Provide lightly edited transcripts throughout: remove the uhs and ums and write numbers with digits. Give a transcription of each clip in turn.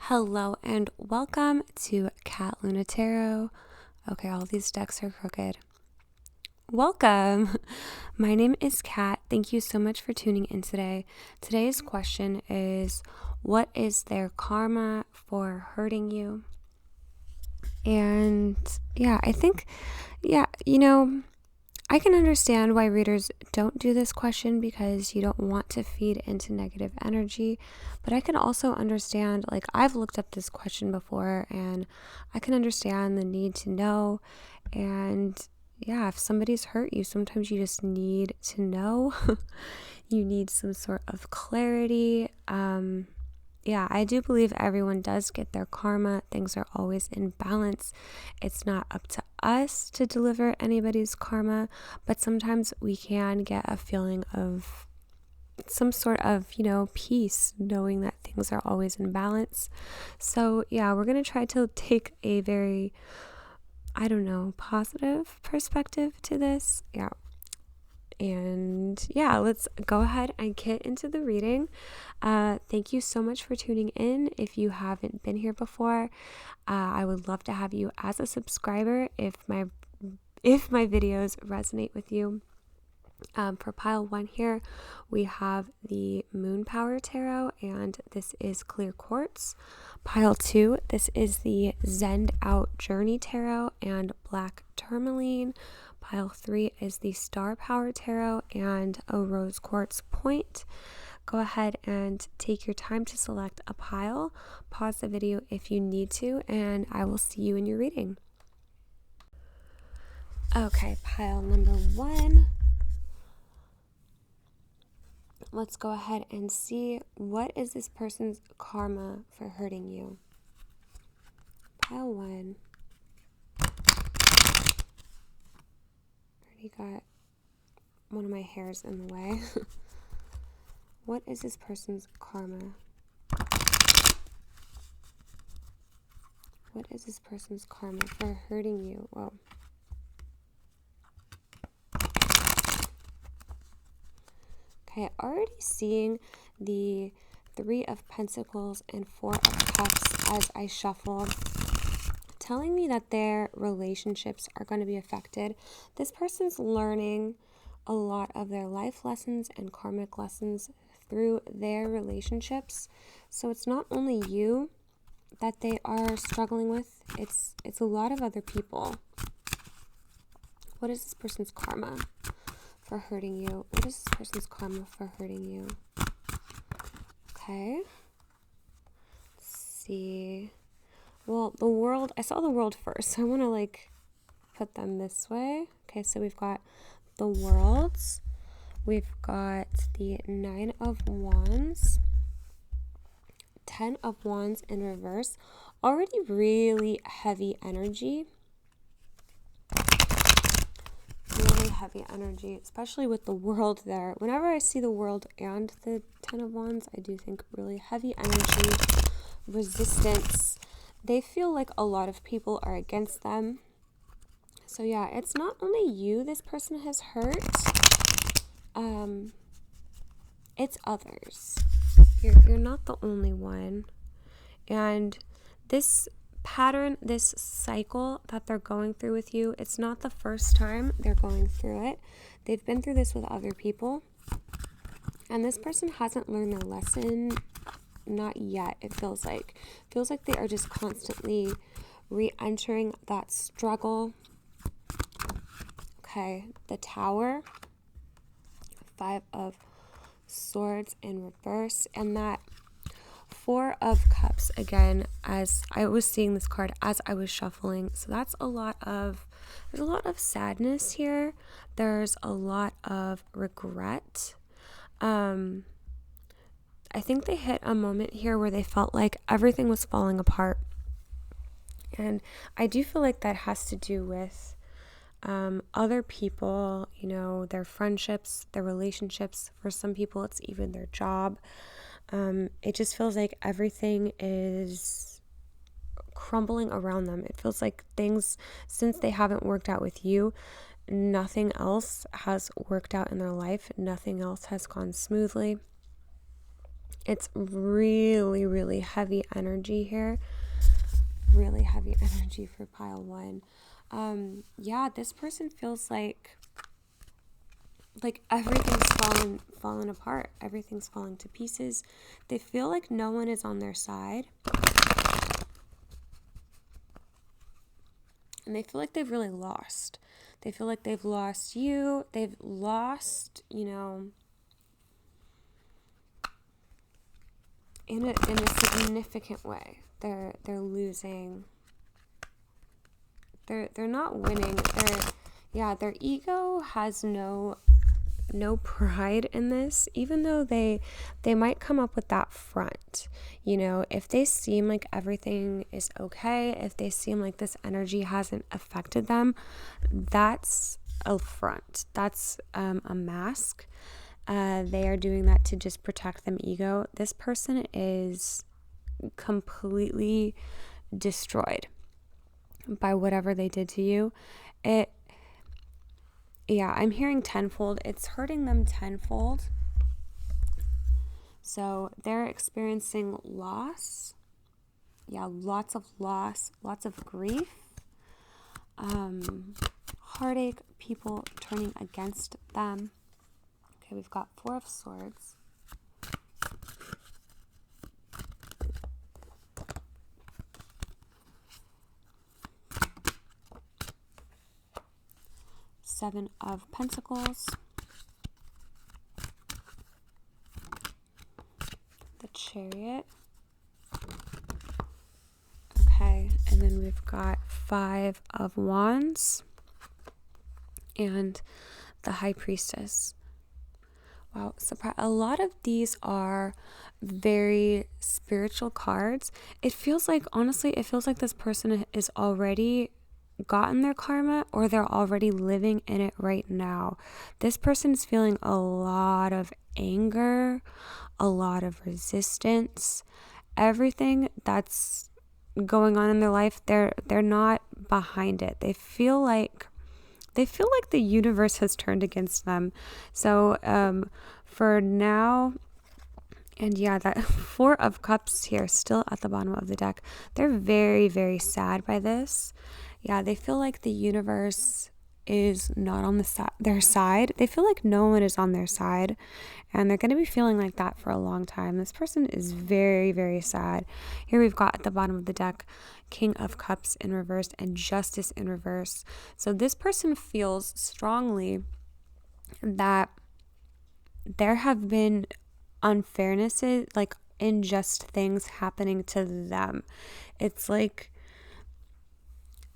Hello and welcome to Cat Luna Tarot. Okay, all these decks are crooked. Welcome. My name is Kat. Thank you so much for tuning in today. Today's question is, what is their karma for hurting you? And I think, I can understand why readers don't do this question because you don't want to feed into negative energy, but I can also understand, I've looked up this question before and I can understand the need to know. And if somebody's hurt you, sometimes you just need to know. You need some sort of clarity. I do believe everyone does get their karma. Things are always in balance. It's not up to us to deliver anybody's karma, but sometimes we can get a feeling of some sort of, peace, knowing that things are always in balance. So we're going to try to take a very, positive perspective to this. And let's go ahead and get into the reading. Thank you so much for tuning in. If you haven't been here before, I would love to have you as a subscriber if my videos resonate with you. For pile 1 here, we have the Moon Power Tarot, and this is clear quartz. Pile 2, this is the Zenned Out Journey Tarot and black tourmaline. Pile 3 is the Star Power Tarot and a rose quartz point. Go ahead and take your time to select a pile. Pause the video if you need to, and I will see you in your reading. Okay, pile number 1. Let's go ahead and see, what is this person's karma for hurting you? Pile 1. Already got one of my hairs in the way. What is this person's karma? What is this person's karma for hurting you? Whoa. Okay, already seeing the 3 of Pentacles and 4 of Cups as I shuffle, telling me that their relationships are going to be affected. This person's learning a lot of their life lessons and karmic lessons through their relationships. So it's not only you that they are struggling with, it's a lot of other people. What is this person's karma for hurting you? What is this person's karma for hurting you? Okay. Let's see. Well, the world, I saw the world first, so I want to put them this way. Okay, so we've got the worlds. We've got the 9 of Wands, 10 of Wands in reverse. Already really heavy energy. Really heavy energy, especially with the world there. Whenever I see the world and the 10 of Wands, I do think really heavy energy, resistance. They feel like a lot of people are against them. So it's not only you this person has hurt. It's others. You're not the only one. And this pattern, this cycle that they're going through with you, it's not the first time they're going through it. They've been through this with other people. And this person hasn't learned their lesson. Not yet, it feels like. Feels like they are just constantly re-entering that struggle. Okay, the Tower, 5 of Swords in reverse, and that 4 of Cups again, as I was seeing this card as I was shuffling. So that's there's a lot of sadness here. There's a lot of regret. I think they hit a moment here where they felt like everything was falling apart. And I do feel like that has to do with other people, their friendships, their relationships. For some people, it's even their job. It just feels like everything is crumbling around them. It feels like things, since they haven't worked out with you, nothing else has worked out in their life. Nothing else has gone smoothly. It's really, really heavy energy here. Really heavy energy for pile 1. Yeah, this person feels like everything's fallen apart. Everything's falling to pieces. They feel like no one is on their side. And they feel like they've really lost. They feel like they've lost you. They've lost, in a significant way. They're losing. They're not winning. Their ego has no pride in this, even though they might come up with that front. If they seem like everything is okay, if they seem like this energy hasn't affected them, that's a front. That's a mask. They are doing that to just protect them ego. This person is completely destroyed by whatever they did to you. I'm hearing tenfold. It's hurting them tenfold. So they're experiencing loss. Yeah, lots of loss, lots of grief. Heartache, people turning against them. Okay, we've got 4 of Swords. Seven of Pentacles. The Chariot. Okay, and then we've got 5 of Wands and the High Priestess. Wow, a lot of these are very spiritual cards. It feels like this person is already gotten their karma, or they're already living in it right now. This person's feeling a lot of anger, a lot of resistance. Everything that's going on in their life, they're not behind it. They feel like the universe has turned against them. So for now, and yeah, that 4 of Cups here still at the bottom of the deck. They're very, very sad by this. Yeah, they feel like the universe is not on their side. They feel like no one is on their side, and they're going to be feeling like that for a long time. This person is very, very sad. Here we've got at the bottom of the deck King of Cups in reverse and Justice in reverse. So this person feels strongly that there have been unfairnesses, like unjust things happening to them. It's like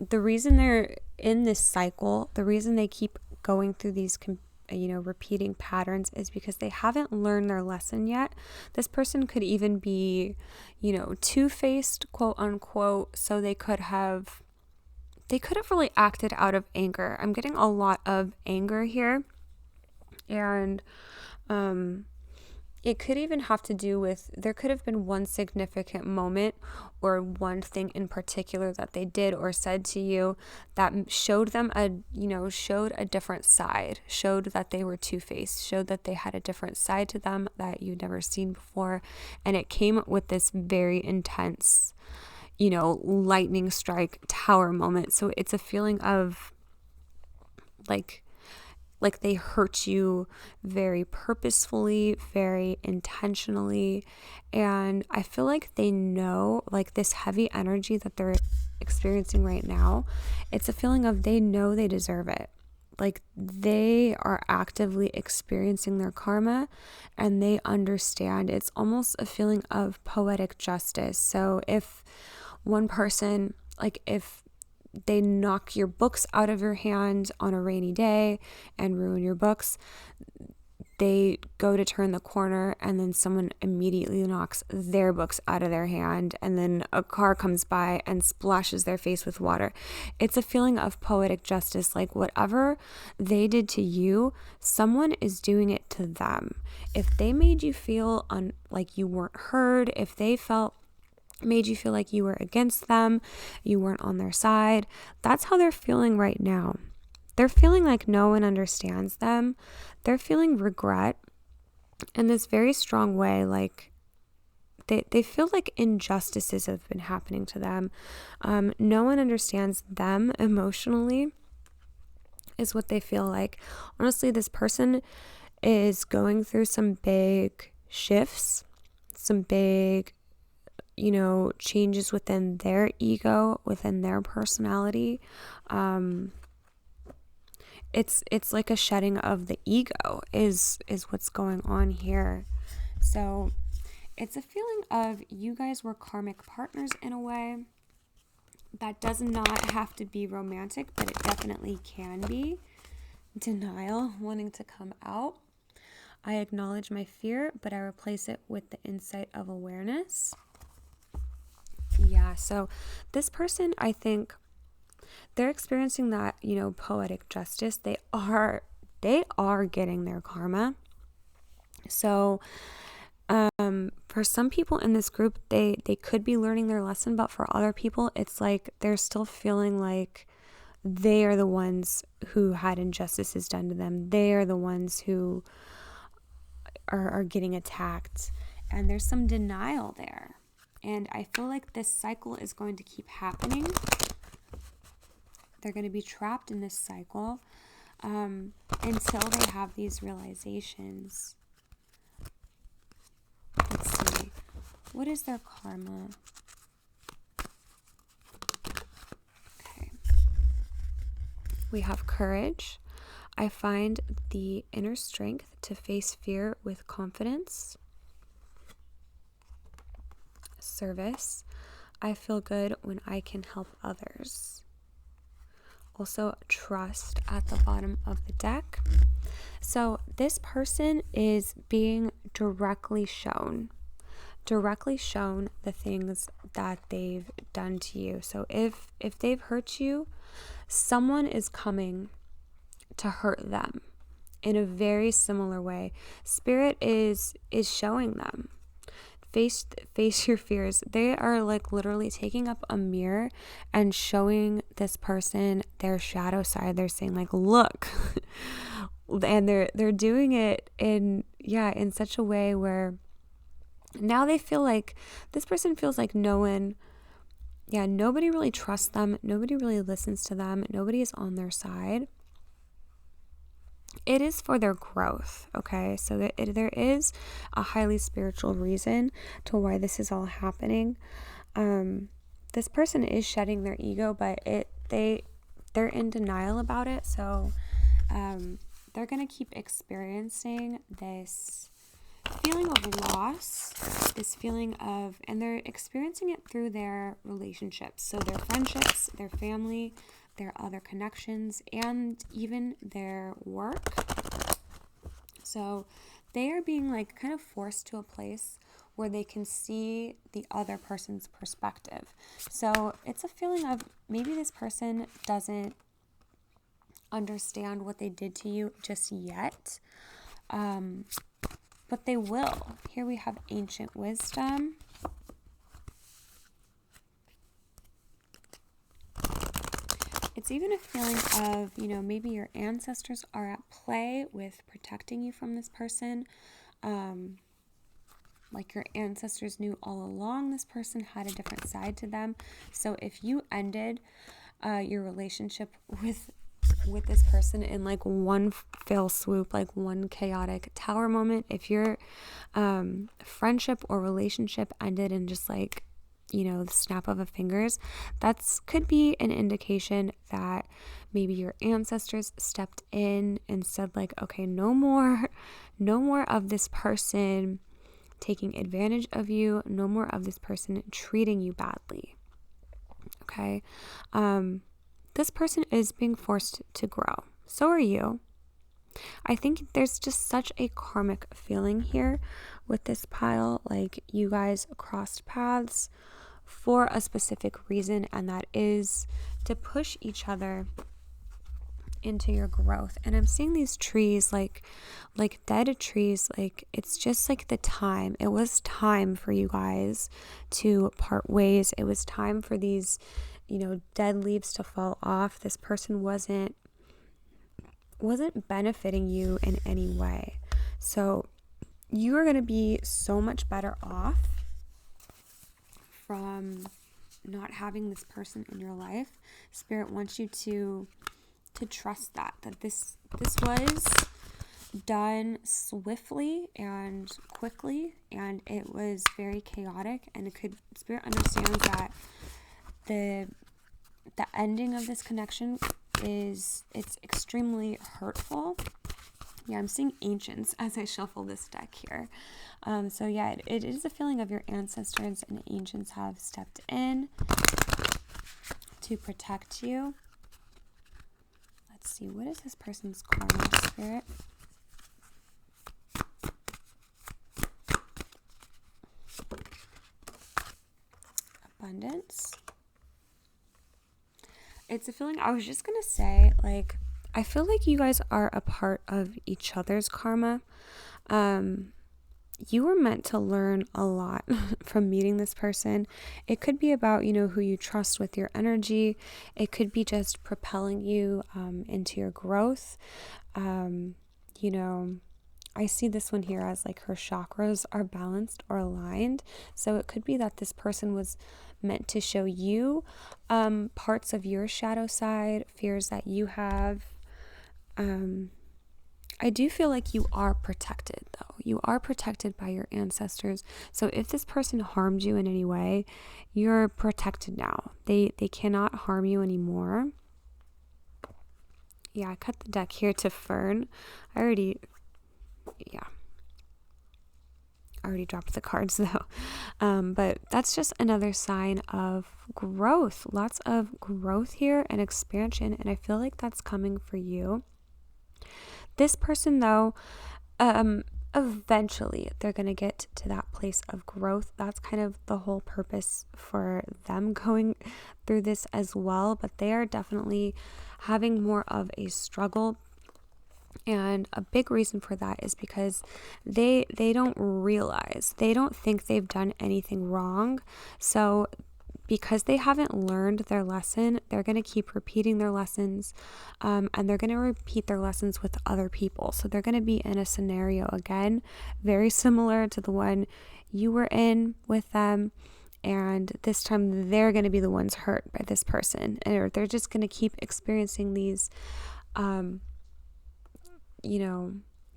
the reason they're in this cycle, the reason they keep going through these repeating patterns is because they haven't learned their lesson yet. This person could even be, two-faced, quote unquote, so they could have really acted out of anger. I'm getting a lot of anger here, and it could even have to do with, there could have been one significant moment or one thing in particular that they did or said to you that showed them showed a different side, showed that they were two-faced, showed that they had a different side to them that you'd never seen before. And it came with this very intense, lightning strike tower moment. So it's a feeling of like they hurt you very purposefully, very intentionally. And I feel like they know, like this heavy energy that they're experiencing right now, it's a feeling of they know they deserve it. Like they are actively experiencing their karma and they understand. It's almost a feeling of poetic justice. So if one person, if they knock your books out of your hand on a rainy day and ruin your books, they go to turn the corner and then someone immediately knocks their books out of their hand, and then a car comes by and splashes their face with water. It's a feeling of poetic justice. Like whatever they did to you, someone is doing it to them. If they made you feel like you weren't heard, if they made you feel like you were against them, you weren't on their side, that's how they're feeling right now. They're feeling like no one understands them. They're feeling regret in this very strong way, like they feel like injustices have been happening to them. No one understands them emotionally, is what they feel like. Honestly, this person is going through some big shifts, some big, changes within their ego, within their personality. It's like a shedding of the ego is what's going on here. So it's a feeling of you guys were karmic partners in a way. That does not have to be romantic, but it definitely can be. Denial, wanting to come out. I acknowledge my fear, but I replace it with the insight of awareness. Yeah, so this person, I think, they're experiencing that, poetic justice. They are getting their karma. So for some people in this group, they could be learning their lesson, but for other people, it's like they're still feeling like they are the ones who had injustices done to them. They are the ones who are getting attacked, and there's some denial there. And I feel like this cycle is going to keep happening. They're going to be trapped in this cycle until they have these realizations. Let's see. What is their karma? Okay. We have courage. I find the inner strength to face fear with confidence. Service. I feel good when I can help others. Also, trust at the bottom of the deck. So this person is being directly shown the things that they've done to you. So if they've hurt you, someone is coming to hurt them in a very similar way. Spirit is showing them. Face your fears. They are like literally taking up a mirror and showing this person their shadow side. They're saying like, look, and they're doing it in such a way where now they feel like this person feels like nobody really trusts them. Nobody really listens to them. Nobody is on their side. It is for their growth, okay? So there is a highly spiritual reason to why this is all happening. This person is shedding their ego, but they're in denial about it. So they're going to keep experiencing this feeling of loss, this feeling of, and they're experiencing it through their relationships. So their friendships, their family, their other connections, and even their work. So they are being like kind of forced to a place where they can see the other person's perspective. So it's a feeling of maybe this person doesn't understand what they did to you just yet, but they will. Here we have ancient wisdom. It's even a feeling of, maybe your ancestors are at play with protecting you from this person. Like your ancestors knew all along this person had a different side to them. So if you ended your relationship with this person in like one fell swoop, like one chaotic tower moment, if your friendship or relationship ended in just like, the snap of a fingers, that's could be an indication that maybe your ancestors stepped in and said like, okay, no more of this person taking advantage of you, no more of this person treating you badly. Okay. This person is being forced to grow. So are you. I think there's just such a karmic feeling here with this pile, like you guys crossed paths for a specific reason, and that is to push each other into your growth. And I'm seeing these trees like dead trees, like it's just like the time. It was time for you guys to part ways. It was time for these, dead leaves to fall off. This person wasn't benefiting you in any way. So you are going to be so much better off from not having this person in your life. Spirit wants you to trust that this was done swiftly and quickly, and it was very chaotic, and Spirit understands that the ending of this connection it's extremely hurtful. Yeah, I'm seeing ancients as I shuffle this deck here. So yeah, it is a feeling of your ancestors and ancients have stepped in to protect you. Let's see, what is this person's karma, Spirit? Abundance. It's a feeling, I was just going to say, like, I feel like you guys are a part of each other's karma. You were meant to learn a lot from meeting this person. It could be about, who you trust with your energy. It could be just propelling you into your growth. I see this one here as like her chakras are balanced or aligned. So it could be that this person was meant to show you parts of your shadow side, fears that you have. I do feel like you are protected, though. You are protected by your ancestors. So if this person harmed you in any way, you're protected now. They cannot harm you anymore. Yeah, I cut the deck here to Fern. I already dropped the cards, though. But that's just another sign of growth. Lots of growth here and expansion, and I feel like that's coming for you. This person, though, eventually they're going to get to that place of growth. That's kind of the whole purpose for them going through this as well. But they are definitely having more of a struggle. And a big reason for that is because they don't realize, they don't think they've done anything wrong. So because they haven't learned their lesson, they're going to keep repeating their lessons, and they're going to repeat their lessons with other people. So they're going to be in a scenario, again, very similar to the one you were in with them. And this time they're going to be the ones hurt by this person. Or they're just going to keep experiencing these,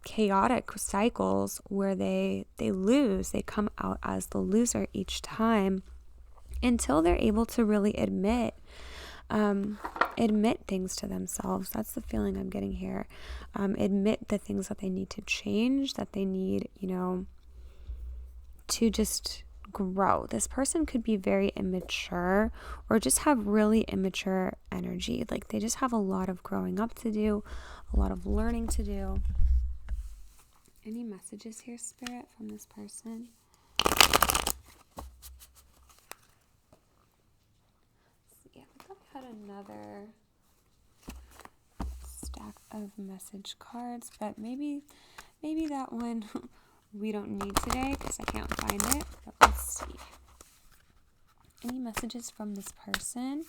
chaotic cycles where they lose. They come out as the loser each time, until they're able to really admit things to themselves. That's the feeling I'm getting here. Admit the things that they need to change, that they need, to just grow. This person could be very immature or just have really immature energy. Like they just have a lot of growing up to do, a lot of learning to do. Any messages here, Spirit, from this person? Had another stack of message cards, but maybe that one we don't need today because I can't find it. But let's see. Any messages from this person?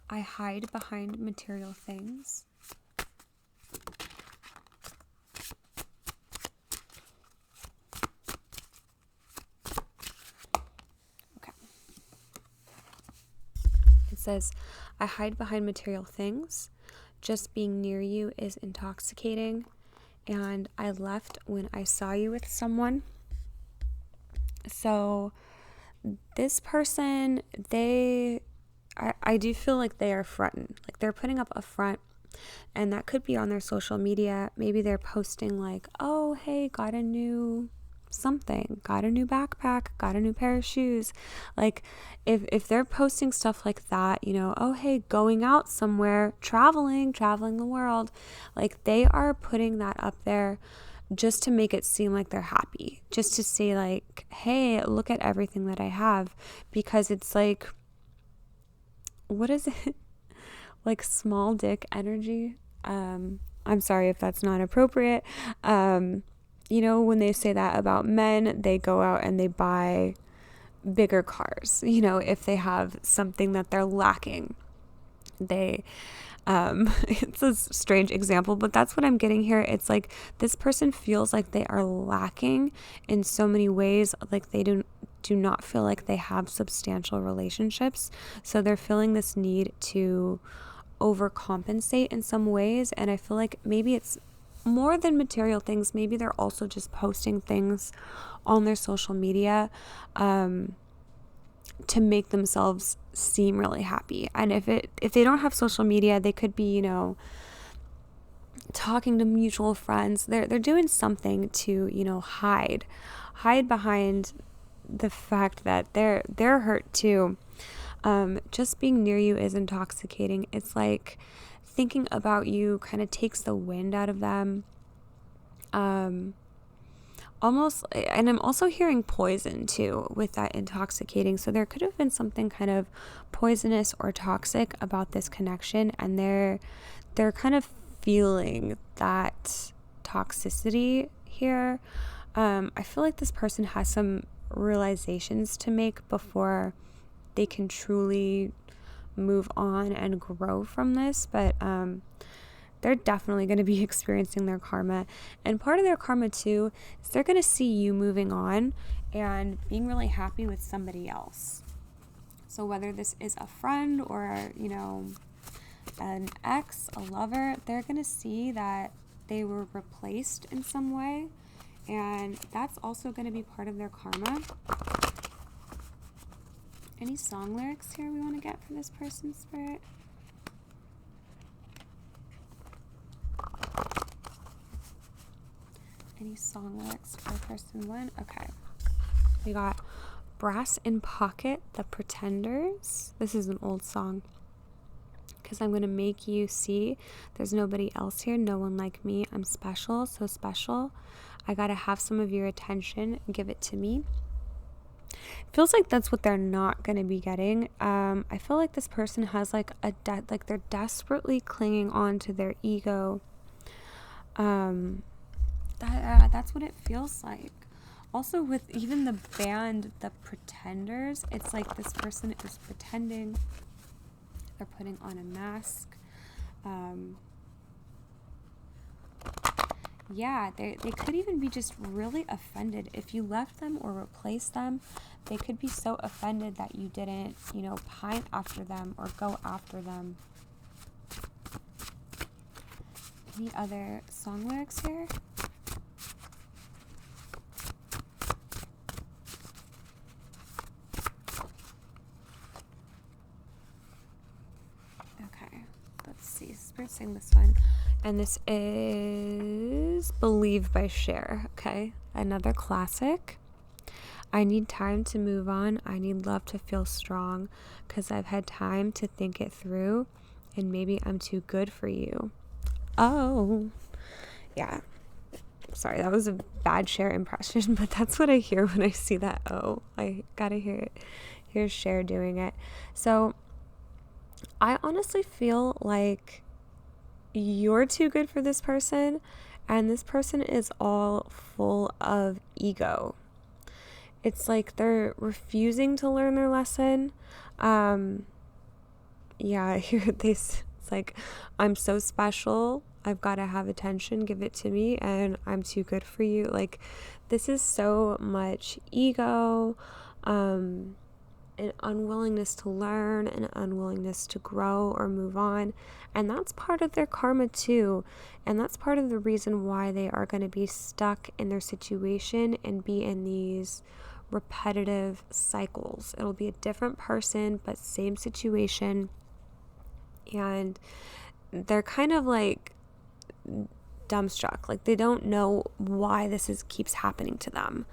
I hide behind material things. Says, I hide behind material things. Just being near you is intoxicating, and I left when I saw you with someone. So this person, I do feel like they are fronting, like they're putting up a front, and that could be on their social media. Maybe they're posting like, oh, hey, got a new something, got a new backpack, got a new pair of shoes. Like if they're posting stuff like that, oh, hey, going out somewhere, traveling the world, like they are putting that up there just to make it seem like they're happy, just to say like, hey, look at everything that I have. Because it's like, what is it? Like small dick energy. I'm sorry if that's not appropriate. When they say that about men, they go out and they buy bigger cars, if they have something that they're lacking. They It's a strange example, but that's what I'm getting here. It's like this person feels like they are lacking in so many ways. Like they do not feel like they have substantial relationships. So they're feeling this need to overcompensate in some ways. And I feel like maybe it's more than material things. Maybe they're also just posting things on their social media to make themselves seem really happy. And if they don't have social media, they could be, talking to mutual friends. They're doing something to, hide behind the fact that they're hurt too. Just being near you is intoxicating. It's like thinking about you kind of takes the wind out of them. Almost, and I'm also hearing poison too with that intoxicating. So there could have been something kind of poisonous or toxic about this connection, and they're kind of feeling that toxicity here. I feel like this person has some realizations to make before they can truly move on and grow from this, but they're definitely going to be experiencing their karma. And part of their karma too is they're going to see you moving on and being really happy with somebody else. So whether this is a friend or, an ex, a lover, they're going to see that they were replaced in some way. And that's also going to be part of their karma. Any song lyrics here we want to get for this person's spirit? Any song lyrics for person one? Okay. We got Brass in Pocket, The Pretenders. This is an old song. Because I'm going to make you see there's nobody else here. No one like me. I'm special, so special. I got to have some of your attention. Give it to me. Feels like that's what they're not going to be getting. I feel like this person has like they're desperately clinging on to their ego. That's what it feels like. Also with even the band, The Pretenders, it's like this person is pretending. They're putting on a mask. They could even be just really offended. If you left them or replaced them, they could be so offended that you didn't, pine after them or go after them. Any other song lyrics here? Okay, let's see. Spirit sing this one. And this is Believe by Cher. Okay, another classic. I need time to move on. I need love to feel strong because I've had time to think it through and maybe I'm too good for you. Oh, yeah. Sorry, that was a bad Cher impression, but that's what I hear when I see that. Oh, I gotta hear it. Here's Cher doing it. So I honestly feel like you're too good for this person, and this person is all full of ego. It's like they're refusing to learn their lesson. It's like, I'm so special, I've got to have attention, give it to me, and I'm too good for you. Like, this is so much ego, an unwillingness to learn, an unwillingness to grow or move on. And that's part of their karma too. And that's part of the reason why they are going to be stuck in their situation and be in these repetitive cycles. It'll be a different person, but same situation. And they're kind of like dumbstruck. Like they don't know why this keeps happening to them,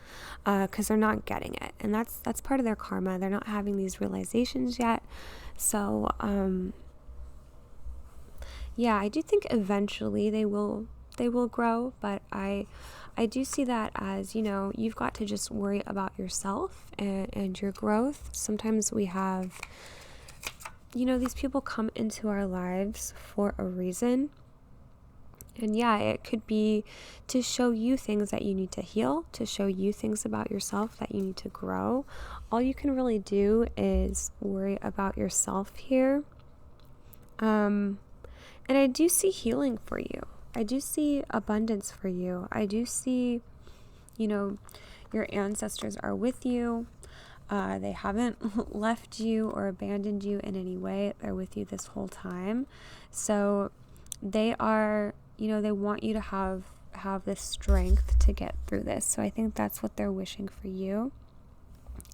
because they're not getting it. And that's part of their karma. They're not having these realizations yet. So I do think eventually they will grow, but I do see that as, you've got to just worry about yourself and your growth. Sometimes we have, these people come into our lives for a reason. And it could be to show you things that you need to heal, to show you things about yourself that you need to grow. All you can really do is worry about yourself here. And I do see healing for you. I do see abundance for you. I do see, your ancestors are with you. They haven't left you or abandoned you in any way. They're with you this whole time. So they are, they want you to have this strength to get through this. So I think that's what they're wishing for you.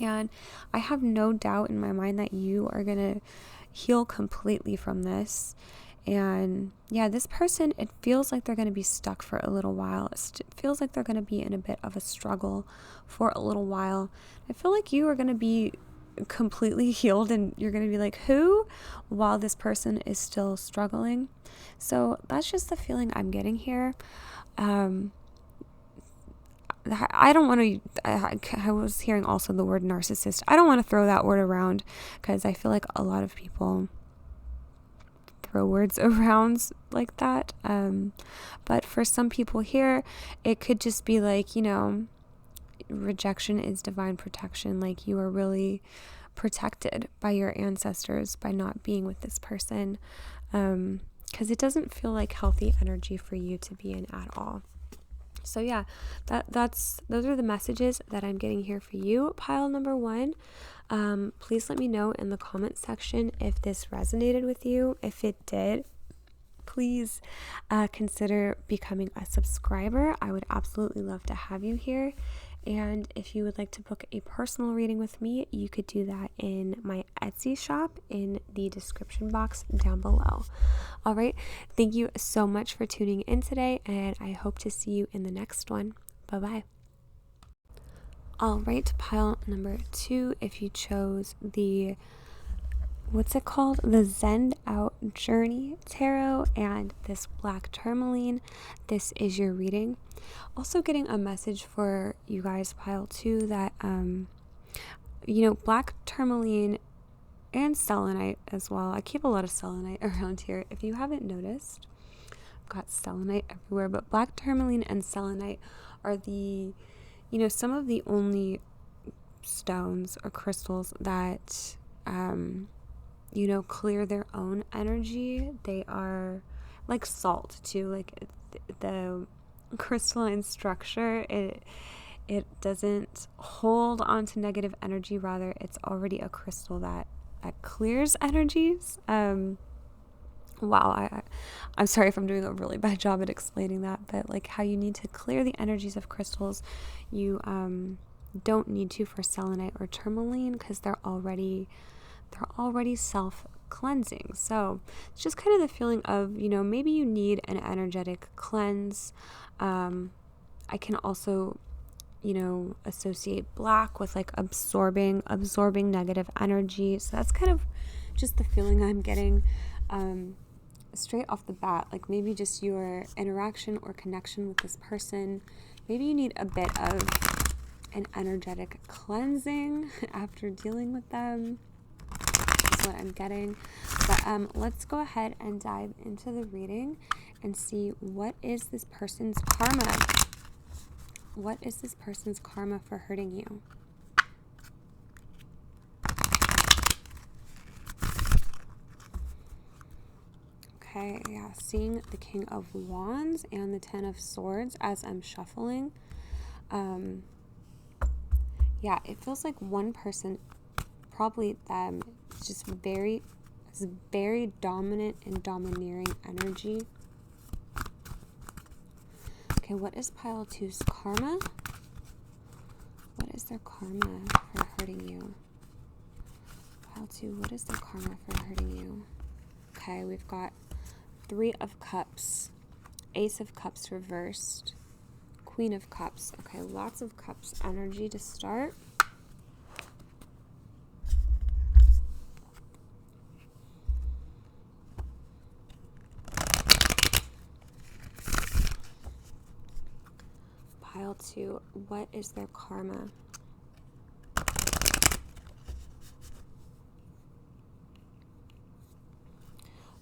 And I have no doubt in my mind that you are going to heal completely from this. And yeah, this person, it feels like they're going to be stuck for a little while. It feels like they're going to be in a bit of a struggle for a little while. I feel like you are going to be completely healed and you're going to be like, who? While this person is still struggling. So that's just the feeling I'm getting here. I don't want to, I was hearing also the word narcissist. I don't want to throw that word around because I feel like a lot of people throw words around like that. But for some people here, it could just be like, rejection is divine protection. Like you are really protected by your ancestors by not being with this person. Because it doesn't feel like healthy energy for you to be in at all. So yeah, those are the messages that I'm getting here for you, pile number 1. Please let me know in the comment section if this resonated with you. If it did, please consider becoming a subscriber. I would absolutely love to have you here. And if you would like to book a personal reading with me, you could do that in my Etsy shop in the description box down below. All right. Thank you so much for tuning in today, and I hope to see you in the next one. Bye-bye. All right, pile number 2, if you chose the, what's it called? The Zenned Out Journey Tarot and this black tourmaline, this is your reading. Also getting a message for you guys, pile 2, that, black tourmaline and selenite as well. I keep a lot of selenite around here. If you haven't noticed, I've got selenite everywhere, but black tourmaline and selenite are the, some of the only stones or crystals that, clear their own energy. They are like salt too, like the crystalline structure, it doesn't hold on to negative energy. Rather, it's already a crystal that clears energies. Wow, I'm sorry if I'm doing a really bad job at explaining that, but like how you need to clear the energies of crystals, you don't need to for selenite or tourmaline because they're already self-cleansing. So it's just kind of the feeling of, maybe you need an energetic cleanse. I can also, associate black with like absorbing negative energy. So that's kind of just the feeling I'm getting straight off the bat. Like maybe just your interaction or connection with this person. Maybe you need a bit of an energetic cleansing after dealing with them. That's what I'm getting. But let's go ahead and dive into the reading and see what is this person's karma. What is this person's karma for hurting you? Okay, yeah, seeing the King of Wands and the Ten of Swords as I'm shuffling. Yeah, it feels like one person, probably them, is just very dominant and domineering energy. Okay, what is pile 2's karma? What is their karma for hurting you? Pile 2, what is their karma for hurting you? Okay, we've got 3 of Cups, Ace of Cups reversed, Queen of Cups. Okay, lots of Cups energy to start. Pile 2, what is their karma?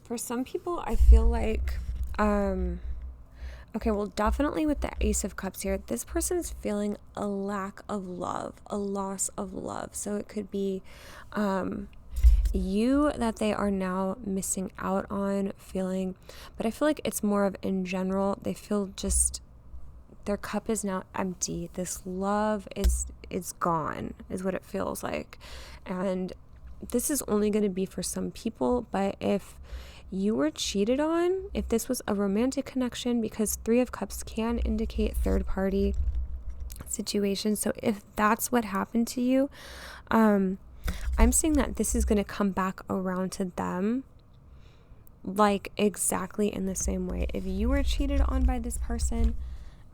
For some people, I feel like, okay, well, definitely with the Ace of Cups here, this person's feeling a lack of love, a loss of love. So it could be, you that they are now missing out on feeling, but I feel like it's more of in general, they feel just their cup is now empty. This love is gone, is what it feels like. And this is only going to be for some people, but if you were cheated on, if this was a romantic connection, because 3 of Cups can indicate third party situation. So if that's what happened to you, I'm seeing that this is going to come back around to them, like exactly in the same way. If you were cheated on by this person,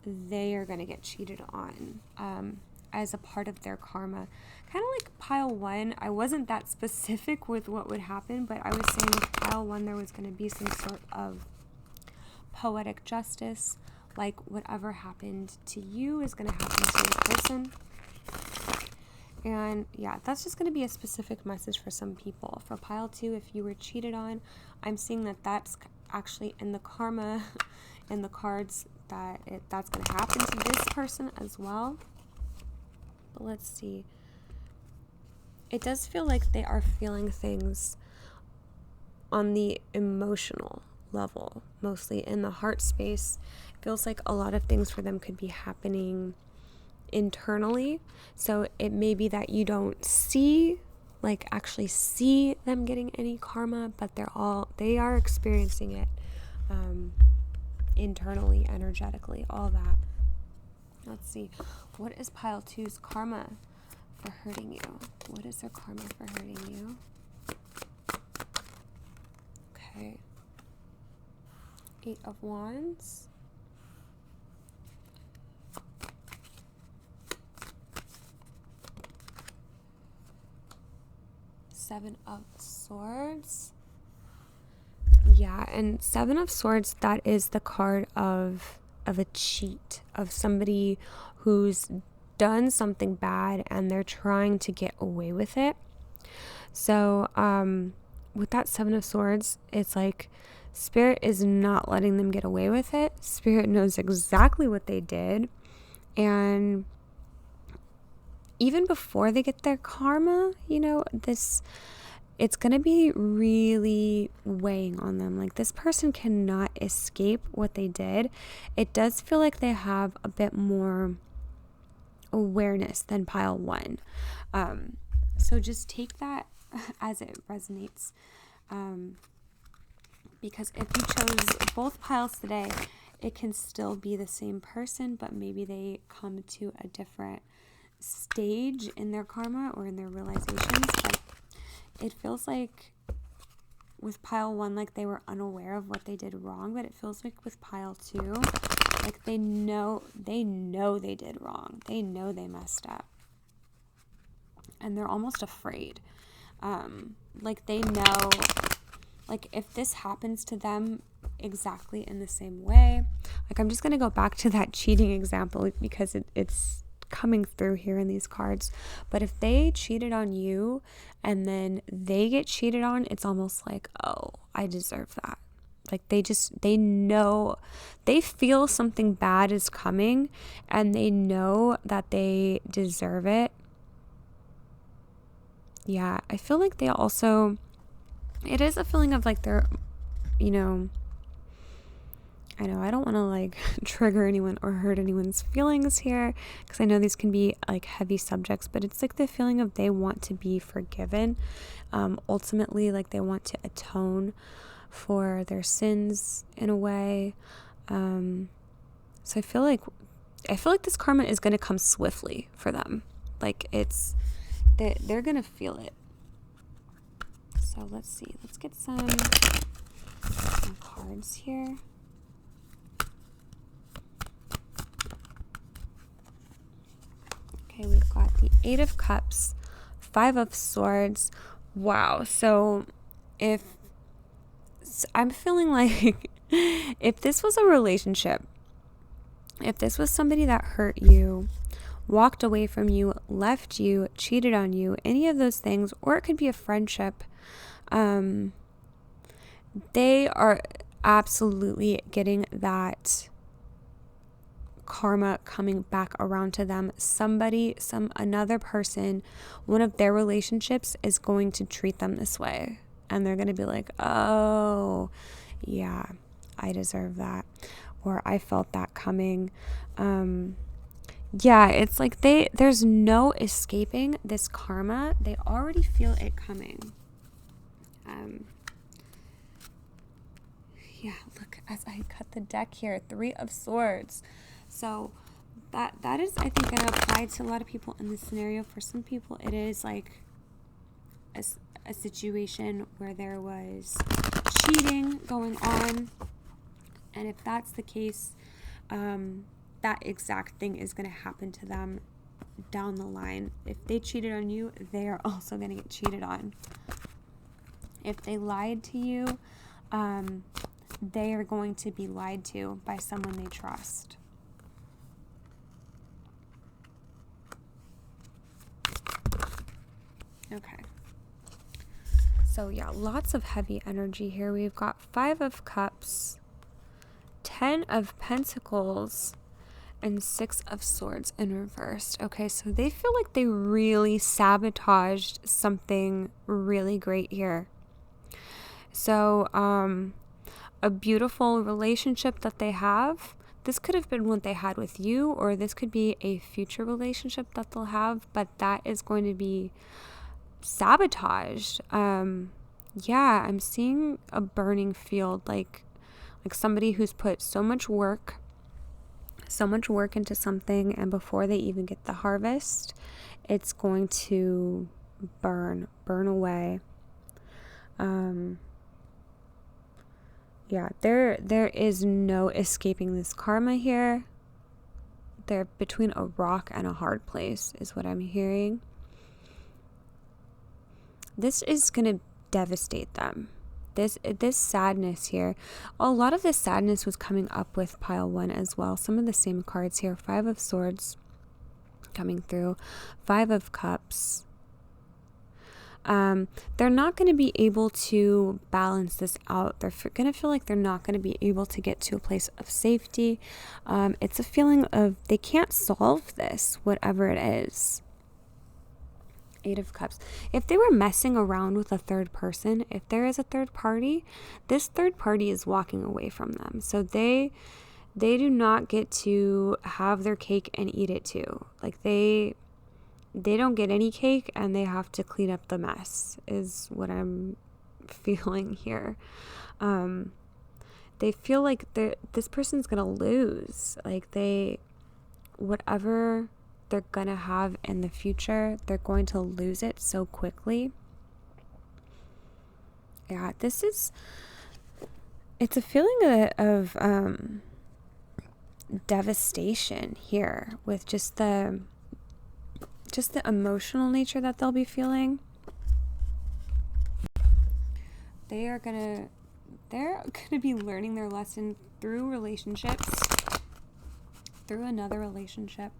they are going to get cheated on as a part of their karma. Kind of like pile 1. I wasn't that specific with what would happen, but I was saying with pile 1 there was going to be some sort of poetic justice, like whatever happened to you is going to happen to your person. And yeah, that's just going to be a specific message for some people. For pile 2, if you were cheated on, I'm seeing that that's actually in the karma, in the cards, that's going to happen to this person as well. But let's see. It does feel like they are feeling things on the emotional level, mostly in the heart space. It feels like a lot of things for them could be happening internally. So it may be that you don't actually see them getting any karma, but they are experiencing it internally, energetically, all that. Let's see. What is pile 2's karma for hurting you? What is their karma for hurting you? Okay. 8 of Wands. Seven of Swords. Yeah, and 7 of Swords, that is the card of a cheat, of somebody who's done something bad and they're trying to get away with it. So with that 7 of Swords, it's like Spirit is not letting them get away with it. Spirit knows exactly what they did, and even before they get their karma, it's going to be really weighing on them. Like, this person cannot escape what they did. It does feel like they have a bit more awareness than pile 1. So just take that as it resonates. Because if you chose both piles today, it can still be the same person, but maybe they come to a different stage in their karma or in their realizations. But it feels like with pile 1, like they were unaware of what they did wrong, but it feels like with pile 2, like they know they did wrong. They know they messed up. And they're almost afraid. Like they know, like if this happens to them exactly in the same way, like I'm just going to go back to that cheating example because it's coming through here in these cards. But if they cheated on you and then they get cheated on, it's almost like, oh, I deserve that. Like they know, they feel something bad is coming and they know that they deserve it. Yeah, I feel like they also, it is a feeling of like they're, I know I don't want to like trigger anyone or hurt anyone's feelings here, because I know these can be like heavy subjects, but it's like the feeling of they want to be forgiven. Ultimately, like they want to atone for their sins in a way. So I feel like this karma is going to come swiftly for them. Like they're going to feel it. So let's see. Let's get some cards here. Okay, we've got the 8 of Cups, 5 of Swords. Wow. So I'm feeling like if this was a relationship, if this was somebody that hurt you, walked away from you, left you, cheated on you, any of those things, or it could be a friendship, they are absolutely getting that karma coming back around to them. Another person, one of their relationships is going to treat them this way. And they're going to be like, oh, yeah, I deserve that. Or I felt that coming. Yeah, it's like there's no escaping this karma. They already feel it coming. Yeah, look, as I cut the deck here, 3 of Swords. So that is, I think, going to apply to a lot of people in this scenario. For some people, it is like a situation where there was cheating going on. And if that's the case, that exact thing is going to happen to them down the line. If they cheated on you, they are also going to get cheated on. If they lied to you, they are going to be lied to by someone they trust. Okay. So yeah, lots of heavy energy here. We've got 5 of Cups, 10 of Pentacles, and 6 of Swords in reversed. Okay, so they feel like they really sabotaged something really great here. So, a beautiful relationship that they have. This could have been what they had with you, or this could be a future relationship that they'll have, but that is going to be sabotaged. Yeah, I'm seeing a burning field, like somebody who's put so much work into something, and before they even get the harvest, it's going to burn away. Yeah, there is no escaping this karma here. They're between a rock and a hard place, is what I'm hearing. This is going to devastate them. This sadness here, a lot of this sadness was coming up with pile 1 as well. Some of the same cards here. 5 of Swords coming through. 5 of Cups. They're not going to be able to balance this out. They're going to feel like they're not going to be able to get to a place of safety. It's a feeling of they can't solve this, whatever it is. 8 of Cups. If they were messing around with a third person, if there is a third party, this third party is walking away from them. So they do not get to have their cake and eat it too. Like they don't get any cake, and they have to clean up the mess, is what I'm feeling here. They feel like this person's gonna lose. Like whatever they're gonna have in the future, they're going to lose it so quickly. Yeah, it's a feeling of devastation here, with just the emotional nature that they'll be feeling. They're gonna be learning their lesson through relationships, through another relationship.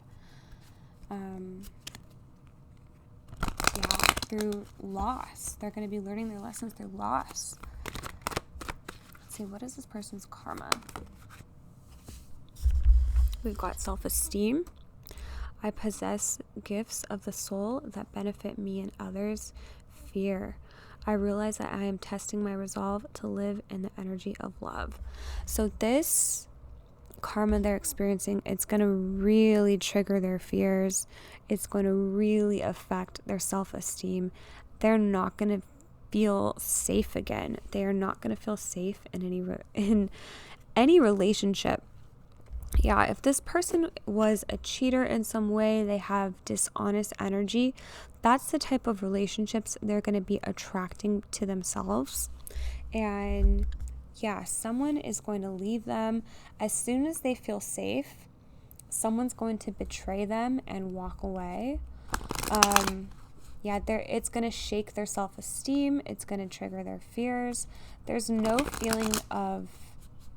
Through loss. They're going to be learning their lessons through loss. Let's see, what is this person's karma? We've got self-esteem. I possess gifts of the soul that benefit me and others. Fear. I realize that I am testing my resolve to live in the energy of love. So this karma they're experiencing, it's going to really trigger their fears. It's going to really affect their self-esteem. They're not going to feel safe again. They are not going to feel safe in any relationship. Yeah, if this person was a cheater in some way, they have dishonest energy, that's the type of relationships they're going to be attracting to themselves. And yeah, someone is going to leave them as soon as they feel safe. Someone's going to betray them and walk away. It's going to shake their self-esteem. It's going to trigger their fears. There's no feeling of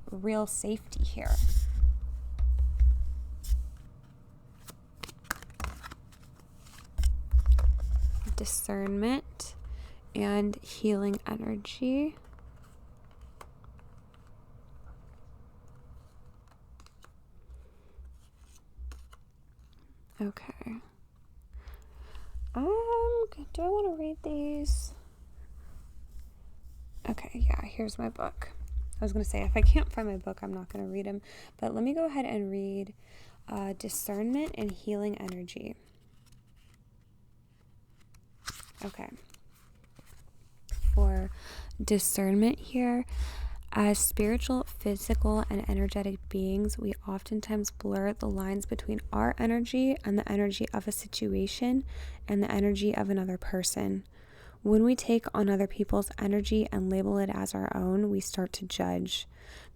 real safety here. Discernment and healing energy. Okay. Do I want to read these? Okay, yeah, here's my book. I was going to say, if I can't find my book, I'm not going to read them. But let me go ahead and read Discernment and Healing Energy. Okay. For discernment here, as spiritual, physical, and energetic beings, we oftentimes blur the lines between our energy and the energy of a situation and the energy of another person. When we take on other people's energy and label it as our own, we start to judge.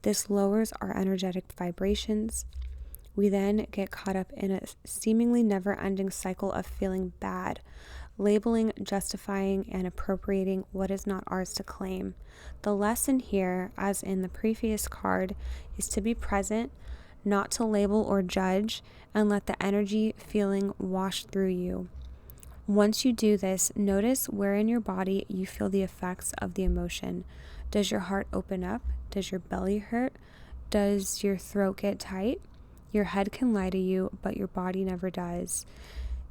This lowers our energetic vibrations. We then get caught up in a seemingly never-ending cycle of feeling bad, labeling, justifying, and appropriating what is not ours to claim. The lesson here, as in the previous card, is to be present, not to label or judge, and let the energy feeling wash through you. Once you do this, notice where in your body you feel the effects of the emotion. Does your heart open up? Does your belly hurt? Does your throat get tight? Your head can lie to you, but your body never does.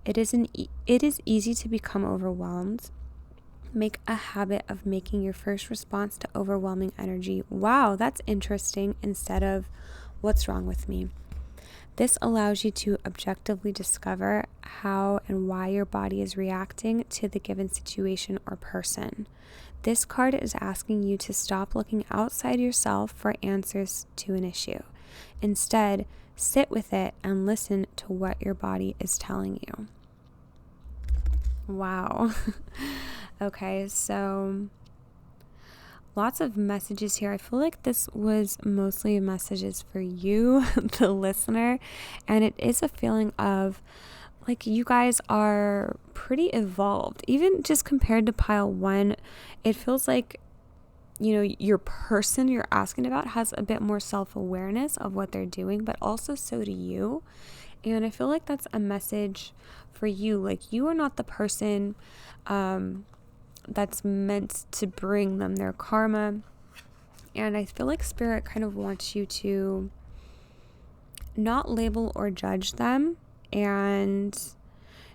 It is easy to become overwhelmed. Make a habit of making your first response to overwhelming energy, "Wow, that's interesting," instead of "What's wrong with me?" This allows you to objectively discover how and why your body is reacting to the given situation or person. This card is asking you to stop looking outside yourself for answers to an issue. Instead, sit with it and listen to what your body is telling you. Wow. Okay, so lots of messages here. I feel like this was mostly messages for you, the listener, and it is a feeling of like you guys are pretty evolved. Even just compared to pile 1, it feels like, you know, your person you're asking about has a bit more self-awareness of what they're doing, but also so do you. And I feel like that's a message for you. Like, you are not the person that's meant to bring them their karma. And I feel like Spirit kind of wants you to not label or judge them, and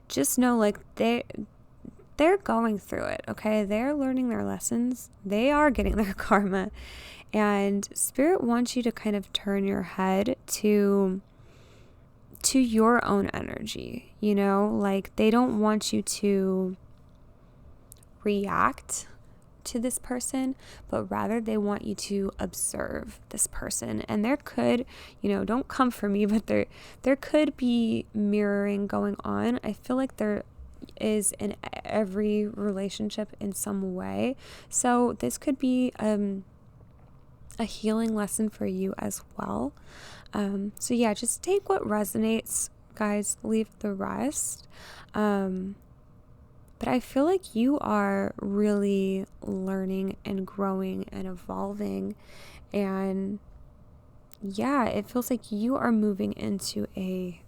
just know, like, they're going through it, okay? They're learning their lessons. They are getting their karma. And Spirit wants you to kind of turn your head to your own energy, you know? Like, they don't want you to react to this person, but rather they want you to observe this person. And there could, you know, don't come for me, but there could be mirroring going on. I feel like there is in every relationship in some way. So this could be a healing lesson for you as well. So yeah, just take what resonates, guys, leave the rest. But I feel like you are really learning and growing and evolving. And yeah, it feels like you are moving into a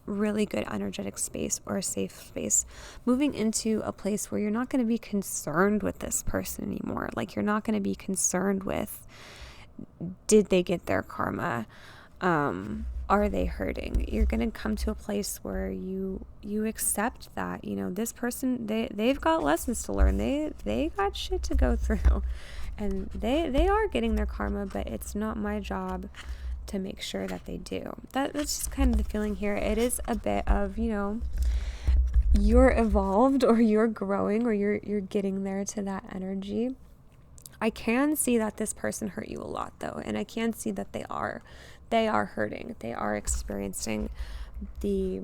really good energetic space or a safe space, moving into a place where you're not going to be concerned with this person anymore. Like, you're not going to be concerned with, did they get their karma? Are they hurting? You're going to come to a place where you accept that, you know, this person, they've got lessons to learn. They got shit to go through, and they are getting their karma, but it's not my job to make sure that they do. That's just kind of the feeling here. It is a bit of, you know, you're evolved, or you're growing, or you're getting there to that energy. I can see that this person hurt you a lot, though, and I can see that they are hurting. They are experiencing the,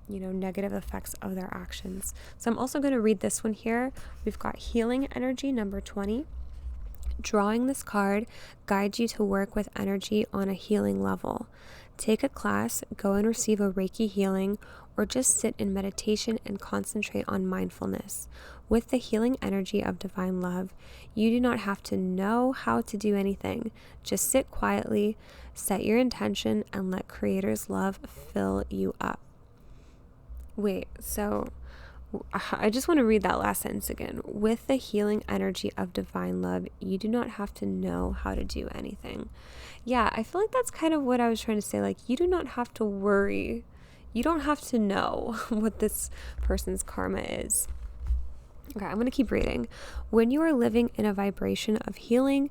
you know, negative effects of their actions. So I'm also going to read this one here. We've got Healing Energy number 20. Drawing this card guides you to work with energy on a healing level. Take a class, go and receive a Reiki healing, or just sit in meditation and concentrate on mindfulness. With the healing energy of divine love, you do not have to know how to do anything. Just sit quietly, set your intention, and let Creator's love fill you up. Wait, so I just want to read that last sentence again. With the healing energy of divine love, you do not have to know how to do anything. Yeah, I feel like that's kind of what I was trying to say. Like, you do not have to worry. You don't have to know what this person's karma is. Okay, I'm going to keep reading. When you are living in a vibration of healing,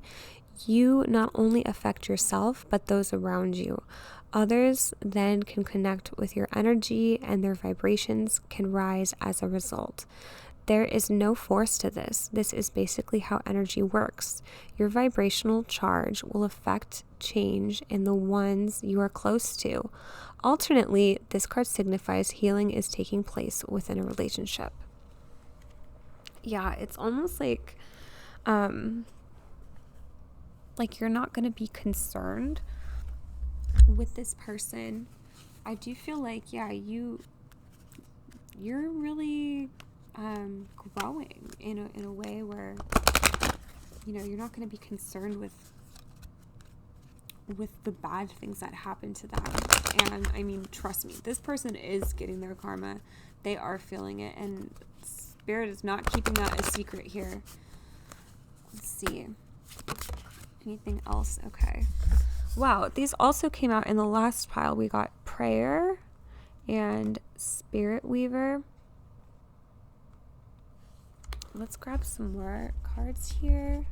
you not only affect yourself, but those around you. Others then can connect with your energy and their vibrations can rise as a result. There is no force to this. This is basically how energy works. Your vibrational charge will affect change in the ones you are close to. Alternately, this card signifies healing is taking place within a relationship. Yeah, it's almost like you're not going to be concerned with this person. I do feel like, yeah, you're really growing in a way where, you know, you're not going to be concerned with the bad things that happen to them. And I mean, trust me, this person is getting their karma. They are feeling it, and Spirit is not keeping that a secret here. Let's see. Anything else? Okay. Wow, these also came out in the last pile. We got Prayer and Spirit Weaver. Let's grab some more cards here.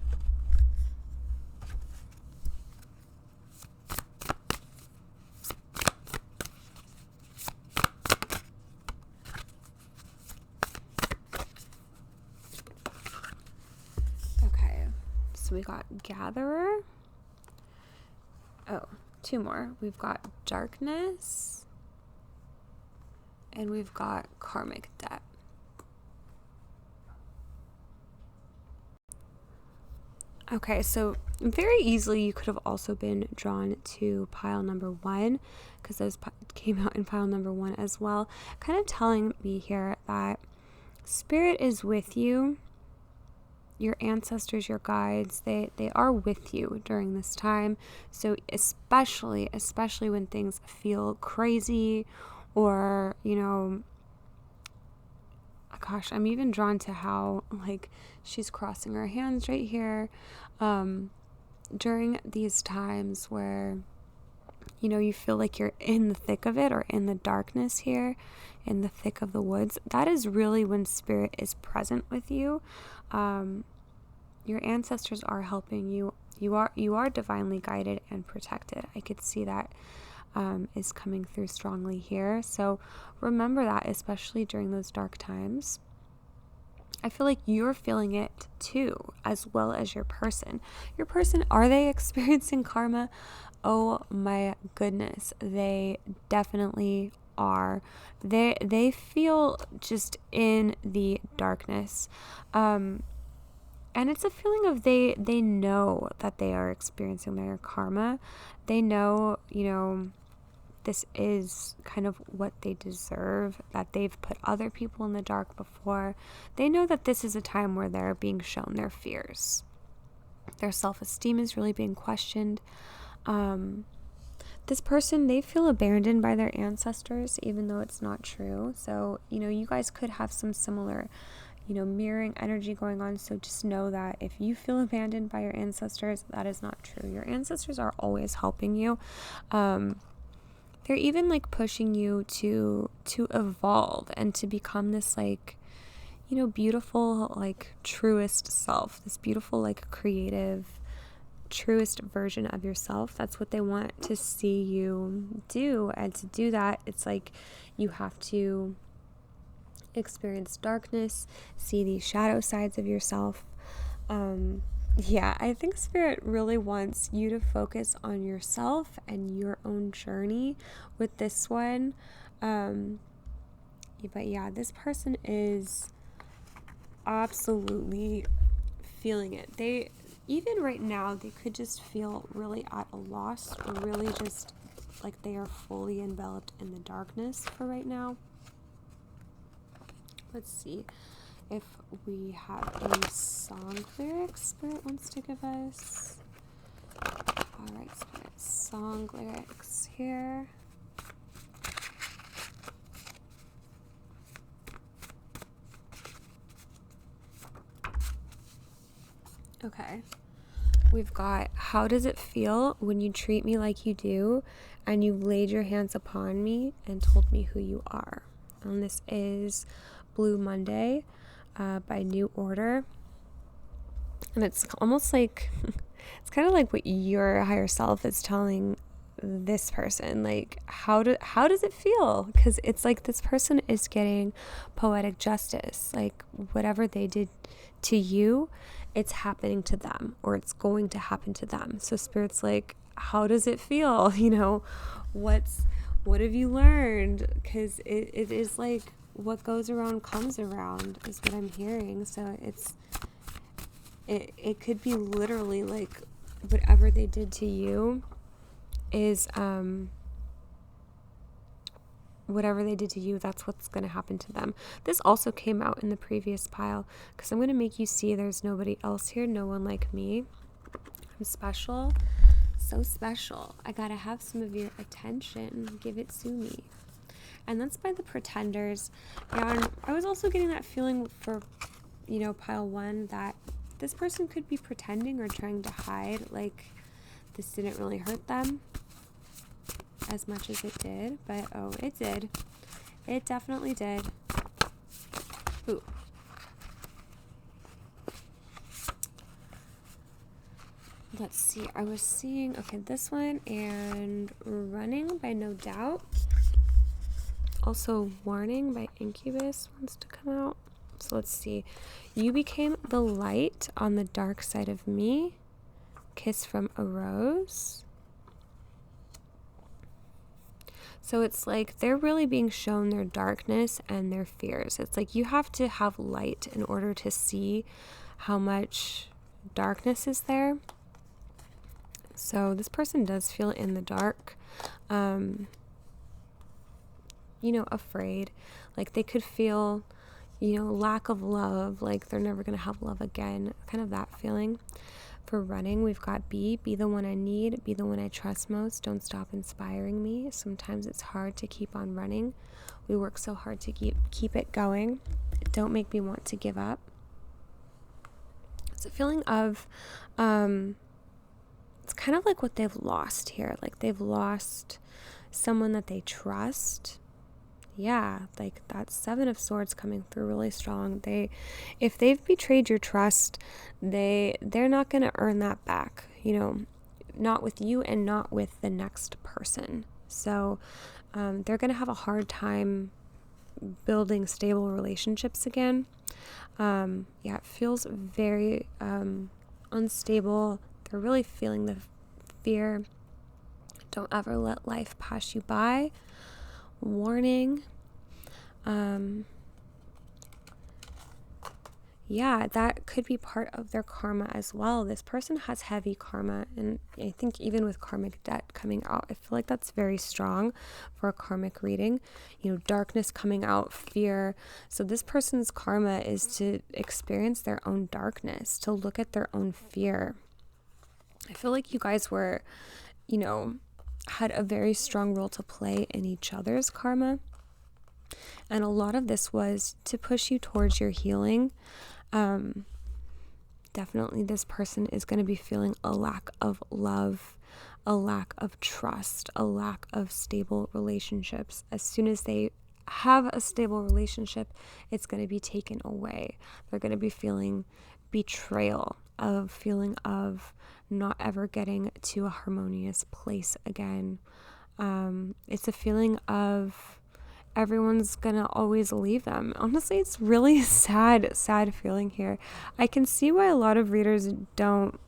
Okay, so we got Gatherer. Oh, two more. We've got Darkness. And we've got Karmic Debt. Okay, so very easily you could have also been drawn to pile number 1, because those came out in pile number 1 as well. Kind of telling me here that Spirit is with you. Your ancestors, your guides, they are with you during this time. So especially when things feel crazy, or, you know, gosh, I'm even drawn to how, like, she's crossing her hands right here. During these times where, you know, you feel like you're in the thick of it, or in the darkness here, in the thick of the woods, that is really when Spirit is present with you. Your ancestors are helping you. You are divinely guided and protected. I could see that is coming through strongly here. So remember that, especially during those dark times. I feel like you're feeling it too, as well as your person. Your person, are they experiencing karma? Oh my goodness, they definitely are. They feel just in the darkness. And it's a feeling of they know that they are experiencing their karma. They know, you know, this is kind of what they deserve, that they've put other people in the dark before. They know that this is a time where they're being shown their fears. Their self-esteem is really being questioned. This person, they feel abandoned by their ancestors, even though it's not true. So, you know, you guys could have some similar, you know, mirroring energy going on. So just know that if you feel abandoned by your ancestors, that is not true. Your ancestors are always helping you. They're even like pushing you to evolve and to become this, like, you know, beautiful, like, truest self, this beautiful, like, creative, truest version of yourself. That's what they want to see you do. And to do that, it's like you have to experience darkness, see these shadow sides of yourself. Yeah, I think Spirit really wants you to focus on yourself and your own journey with this one. But yeah, this person is absolutely feeling it. They, even right now, they could just feel really at a loss, or really just like they are fully enveloped in the darkness for right now. Let's see if we have any song lyrics Spirit wants to give us. Alright, Spirit, song lyrics here. Okay. we've got, how does it feel when you treat me like you do and you've laid your hands upon me and told me who you are? And this is Blue Monday by New Order. And it's almost like, it's kind of like what your higher self is telling this person. Like, how does it feel? Because it's like this person is getting poetic justice. Like, whatever they did to you, it's happening to them, or it's going to happen to them. So Spirit's like, how does it feel? You know, what have you learned? Because it is like what goes around comes around is what I'm hearing. So it could be literally like whatever they did to you is whatever they did to you, that's what's going to happen to them. This also came out in the previous pile, because I'm going to make you see there's nobody else here, no one like me. I'm special, so special. I gotta have some of your attention. Give it to me. And that's by the Pretenders. And I was also getting that feeling for, you know, pile 1, that this person could be pretending or trying to hide, like this didn't really hurt them as much as it did. But oh, it did. It definitely did. Ooh. Let's see. I was seeing, okay, this one and Running by No Doubt. Also Warning by Incubus wants to come out. So let's see. You became the light on the dark side of me. Kiss from a Rose. So it's like they're really being shown their darkness and their fears. It's like you have to have light in order to see how much darkness is there. So this person does feel in the dark, you know, afraid. Like they could feel, you know, lack of love, like they're never going to have love again, kind of that feeling. For Running, we've got be the one I need, be the one I trust most, don't stop inspiring me. Sometimes it's hard to keep on running. We work so hard to keep it going. Don't make me want to give up. It's a feeling of, it's kind of like what they've lost here. Like they've lost someone that they trust. Yeah, like that 7 of Swords coming through really strong. If they've betrayed your trust, they're not going to earn that back, you know, not with you and not with the next person. So they're going to have a hard time building stable relationships again. Yeah, it feels very unstable. They're really feeling the fear. Don't ever let life pass you by. Warning. Yeah, that could be part of their karma as well. This person has heavy karma, and I think even with karmic debt coming out, I feel like that's very strong for a karmic reading. You know, darkness coming out, fear. So this person's karma is to experience their own darkness, to look at their own fear. I feel like you guys were, you know, had a very strong role to play in each other's karma. And a lot of this was to push you towards your healing. Definitely this person is going to be feeling a lack of love, a lack of trust, a lack of stable relationships. As soon as they have a stable relationship, it's going to be taken away. They're going to be feeling betrayal, of feeling of not ever getting to a harmonious place again. It's a feeling of everyone's gonna always leave them. Honestly, it's really sad feeling here. I can see why a lot of readers don't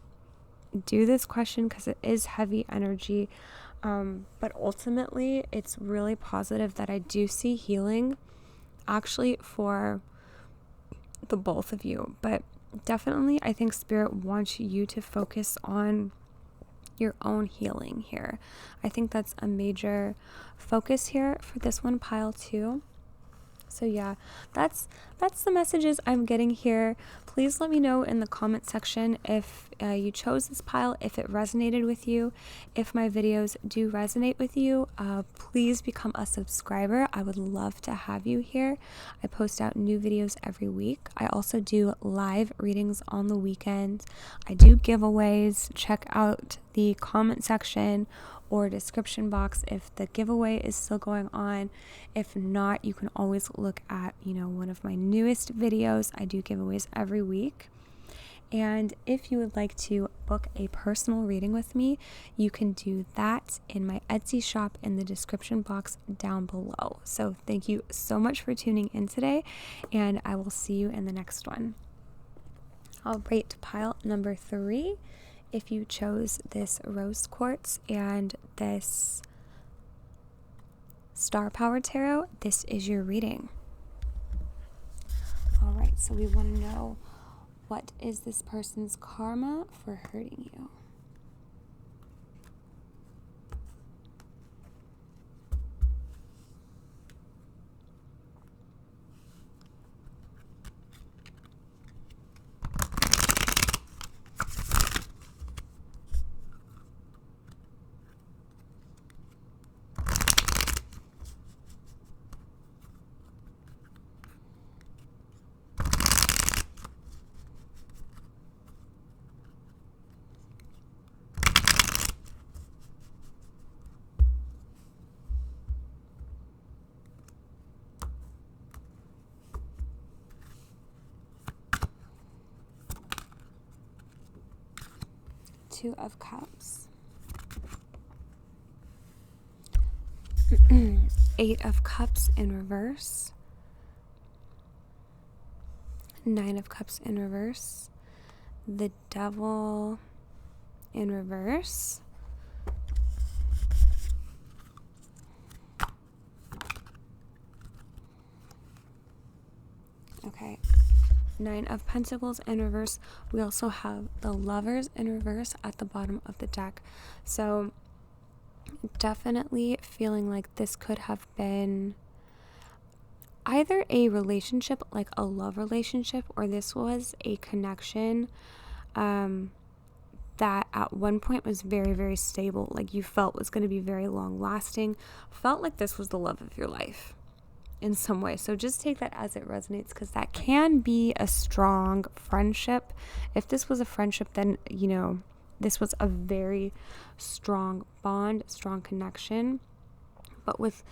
do this question, because it is heavy energy. But ultimately, it's really positive that I do see healing actually for the both of you. But definitely, I think Spirit wants you to focus on your own healing here. I think that's a major focus here for this one, pile 2. So yeah, that's the messages I'm getting here. Please let me know in the comment section if you chose this pile, if it resonated with you. If my videos do resonate with you, please become a subscriber. I would love to have you here. I post out new videos every week. I also do live readings on the weekends. I do giveaways. Check out the comment section or description box if the giveaway is still going on. If not, you can always look at, one of my newest videos. I do giveaways every week. And if you would like to book a personal reading with me, you can do that in my Etsy shop in the description box down below. So thank you so much for tuning in today, and I will see you in the next one. I'll rate pile number 3. If you chose this rose quartz and this star power tarot, this is your reading. All right, so we want to know, what is this person's karma for hurting you? Two of Cups. 8 of Cups in reverse. 9 of Cups in reverse. The Devil in reverse. Okay. 9 of Pentacles in reverse. We also have the Lovers in reverse at the bottom of the deck. So definitely feeling like this could have been either a relationship, like a love relationship, or this was a connection that at one point was very, very stable, like you felt was going to be very long lasting, felt like this was the love of your life in some way. So just take that as it resonates, because that can be a strong friendship. If this was a friendship, then this was a very strong bond, strong connection. But with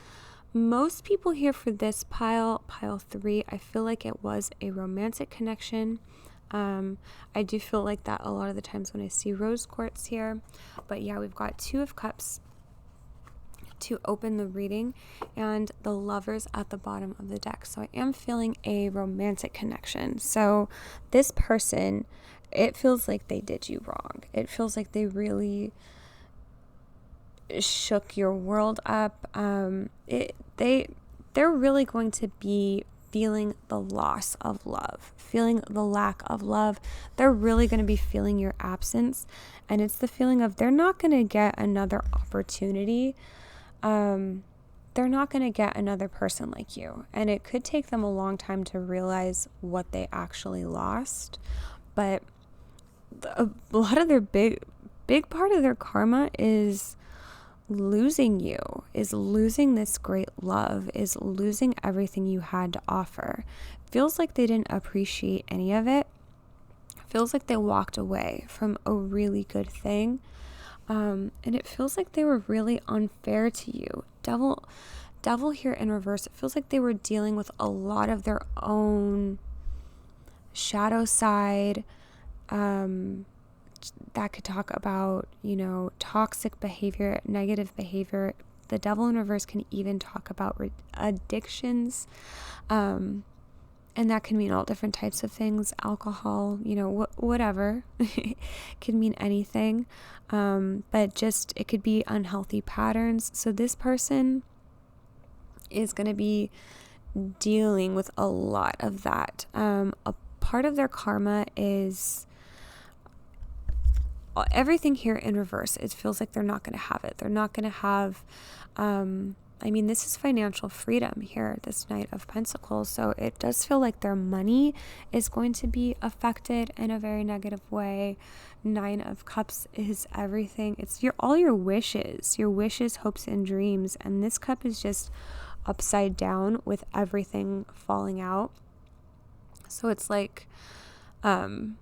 most people here for this pile 3, I feel like it was a romantic connection. I do feel like that a lot of the times when I see rose quartz here. But yeah, we've got 2 of Cups to open the reading, and the Lovers at the bottom of the deck. So I am feeling a romantic connection. So this person, it feels like they did you wrong. It feels like they really shook your world up. They're really going to be feeling the loss of love, feeling the lack of love. They're really going to be feeling your absence, and it's the feeling of they're not going to get another opportunity. They're not going to get another person like you, and it could take them a long time to realize what they actually lost. But a lot of their big part of their karma is losing you, is losing this great love, is losing everything you had to offer. Feels like they didn't appreciate any of it. Feels like they walked away from a really good thing. And it feels like they were really unfair to you. Devil here in reverse. It feels like they were dealing with a lot of their own shadow side. That could talk about, toxic behavior, negative behavior. The Devil in reverse can even talk about addictions. And that can mean all different types of things, alcohol, whatever. Could mean anything. But just, it could be unhealthy patterns. So this person is going to be dealing with a lot of that. A part of their karma is everything here in reverse. It feels like they're not going to have it. They're not going to have I mean, this is financial freedom here, this Knight of Pentacles. So it does feel like their money is going to be affected in a very negative way. Nine of Cups is everything. It's all your wishes, hopes, and dreams. And this cup is just upside down with everything falling out. So it's like everything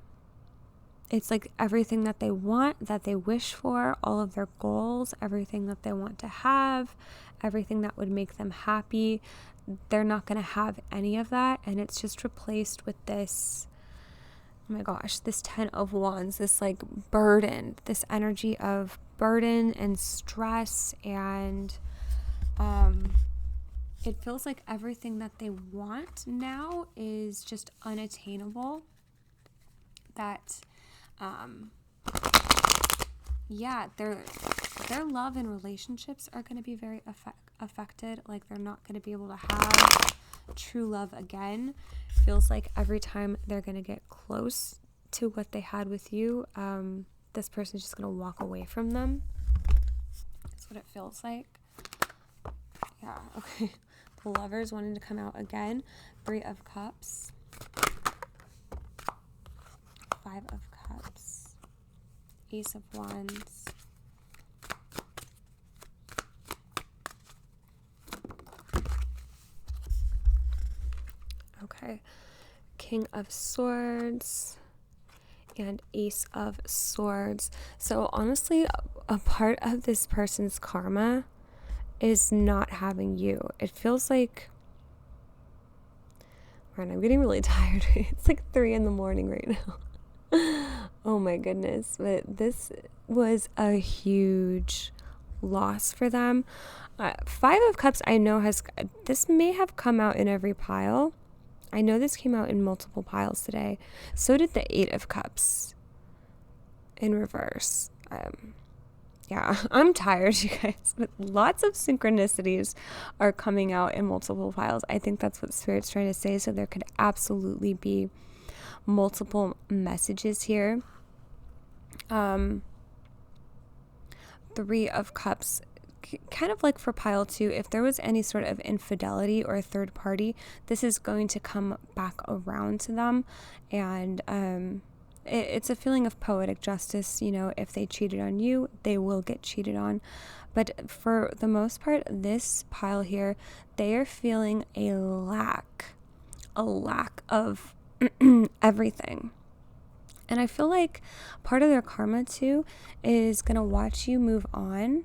that they want, that they wish for, all of their goals, everything that they want to have, everything that would make them happy. They're not going to have any of that. And it's just replaced with this, oh my gosh, this 10 of Wands, this like burden, this energy of burden and stress. And it feels like everything that they want now is just unattainable. That their love and relationships are going to be very affected. Like they're not going to be able to have true love again. Feels like every time they're going to get close to what they had with you, this person's just going to walk away from them. That's what it feels like. Yeah, okay. The Lovers wanting to come out again. 3 of Cups. 5 of Cups, Ace of Wands, okay, King of Swords, and Ace of Swords. So honestly, a part of this person's karma is not having you. It feels like, man, I'm getting really tired. It's like 3 a.m. right now. Oh my goodness. But this was a huge loss for them. 5 of Cups, I know this may have come out in every pile. I know this came out in multiple piles today. So did the 8 of Cups in reverse. Yeah, I'm tired, you guys, but lots of synchronicities are coming out in multiple piles. I think that's what Spirit's trying to say. So there could absolutely be multiple messages here. 3 of Cups, kind of like for pile 2, if there was any sort of infidelity or a third party, this is going to come back around to them. And it's a feeling of poetic justice. You know, if they cheated on you, they will get cheated on. But for the most part, this pile here, they are feeling a lack of everything. And I feel like part of their karma too is going to watch you move on.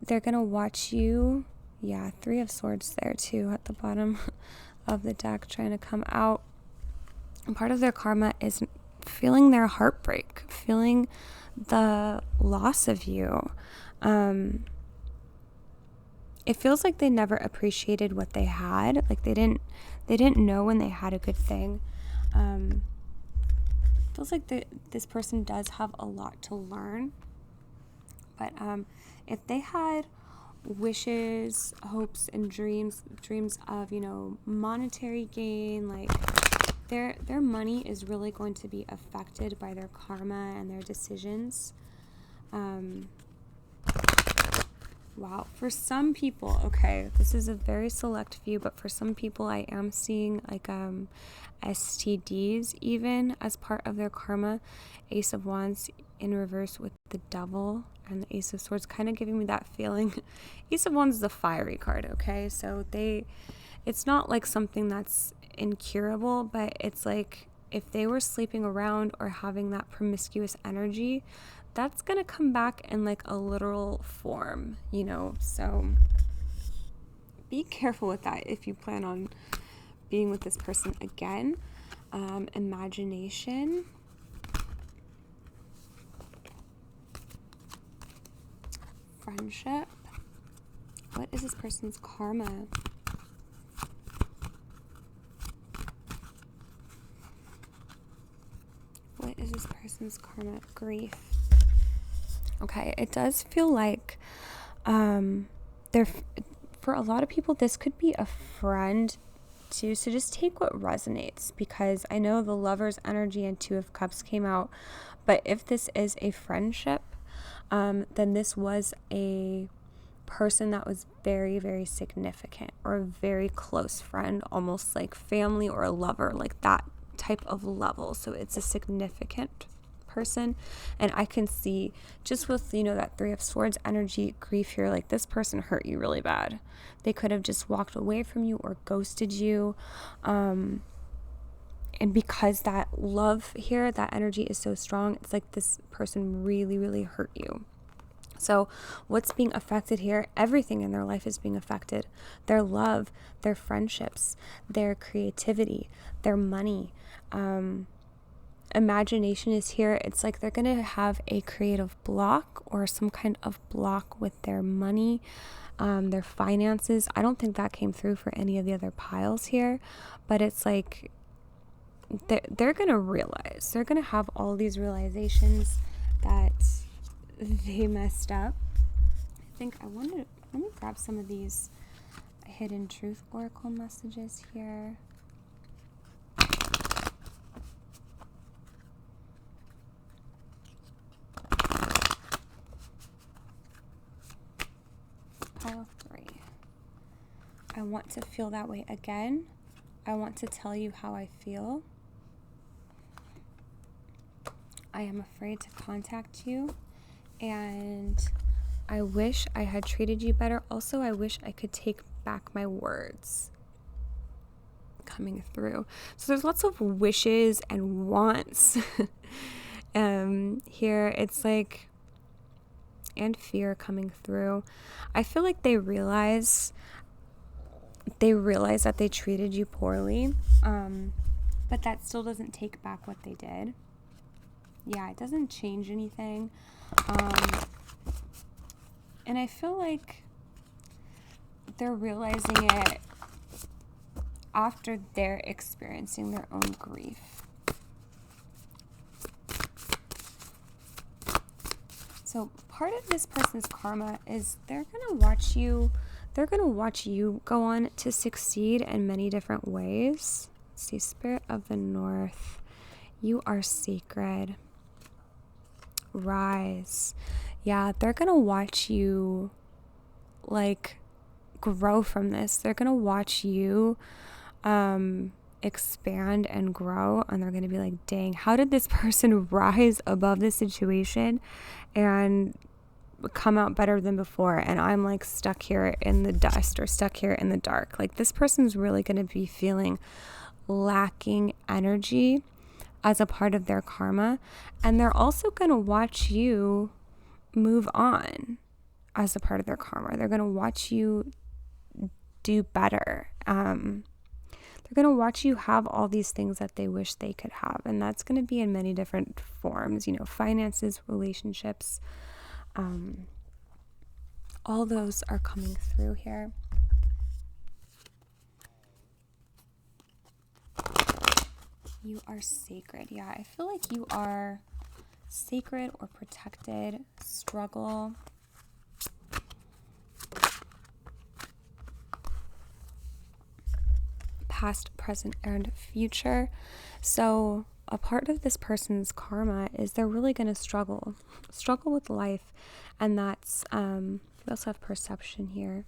They're going to watch you, 3 of Swords there too at the bottom of the deck trying to come out. And part of their karma is feeling their heartbreak, feeling the loss of you. It feels like they never appreciated what they had. Like they didn't know when they had a good thing. Feels like this person does have a lot to learn. But if they had wishes, hopes, and dreams of, monetary gain, like their money is really going to be affected by their karma and their decisions. Wow. For some people, okay, this is a very select few, but for some people I am seeing like STDs even as part of their karma. Ace of Wands in reverse with the Devil and the Ace of Swords, kind of giving me that feeling. Ace of Wands is a fiery card, okay? So it's not like something that's incurable, but it's like if they were sleeping around or having that promiscuous energy, that's going to come back in like a literal form, so be careful with that if you plan on being with this person again. Imagination, friendship. What is this person's karma? What is this person's karma? Grief. Okay, it does feel like for a lot of people, this could be a friend too. So just take what resonates, because I know the Lover's energy and 2 of Cups came out. But if this is a friendship, then this was a person that was very, very significant, or a very close friend, almost like family or a lover, like that type of level. So it's a significant person. And I can see just with, that Three of Swords energy, grief here, like this person hurt you really bad. They could have just walked away from you or ghosted you. And because that love here, that energy is so strong, it's like this person really, really hurt you. So what's being affected here? Everything in their life is being affected. Their love, their friendships, their creativity, their money. Imagination is here. It's like they're going to have a creative block or some kind of block with their money, their finances. I don't think that came through for any of the other piles here, but it's like they're going to realize. They're going to have all these realizations that they messed up. I think let me grab some of these hidden truth oracle messages here. Pile 3. I want to feel that way again. I want to tell you how I feel. I am afraid to contact you. And I wish I had treated you better. Also, I wish I could take back my words. Coming through. So there's lots of wishes and wants. Here it's like, and fear coming through. I feel like they realize that they treated you poorly. But that still doesn't take back what they did. Yeah, it doesn't change anything. And I feel like they're realizing it after they're experiencing their own grief. So part of this person's karma is they're going to watch you go on to succeed in many different ways. Let's see, Spirit of the North, you are sacred. Rise. Yeah, they're going to watch you like grow from this. They're going to watch you expand and grow, and they're going to be like, dang, how did this person rise above the situation and come out better than before, and I'm like stuck here in the dust or stuck here in the dark? Like, this person's really going to be feeling lacking energy as a part of their karma, and they're also going to watch you move on as a part of their karma. They're going to watch you do better. They're going to watch you have all these things that they wish they could have, and that's going to be in many different forms, finances, relationships, all those are coming through here. You are sacred. Yeah, I feel like you are sacred or protected. Struggle. Past, present, and future. So a part of this person's karma is they're really going to struggle with life. And that's, we also have perception here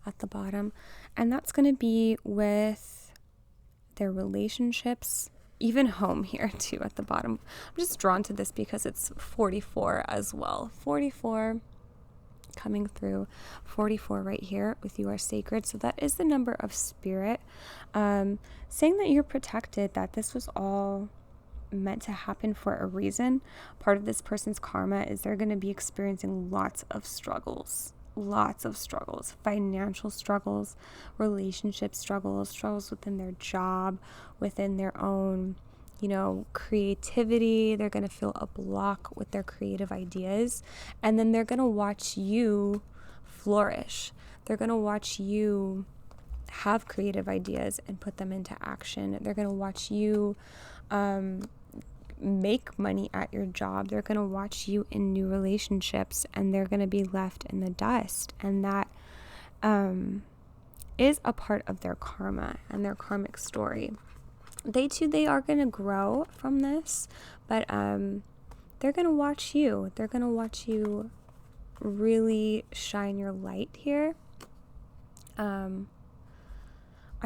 at the bottom. And that's going to be with their relationships, even home here too at the bottom. I'm just drawn to this because it's 44 as well. 44 coming through, 44 right here with you are sacred. So that is the number of spirit, saying that you're protected, that this was all meant to happen for a reason. Part of this person's karma is they're going to be experiencing lots of struggles, financial struggles, relationship struggles within their job, within their own, creativity. They're going to feel a block with their creative ideas, and then they're going to watch you flourish. They're going to watch you have creative ideas and put them into action. They're going to watch you make money at your job. They're going to watch you in new relationships, and they're going to be left in the dust. And that is a part of their karma and their karmic story. They are going to grow from this, but they're going to watch you. They're going to watch you really shine your light here. I'm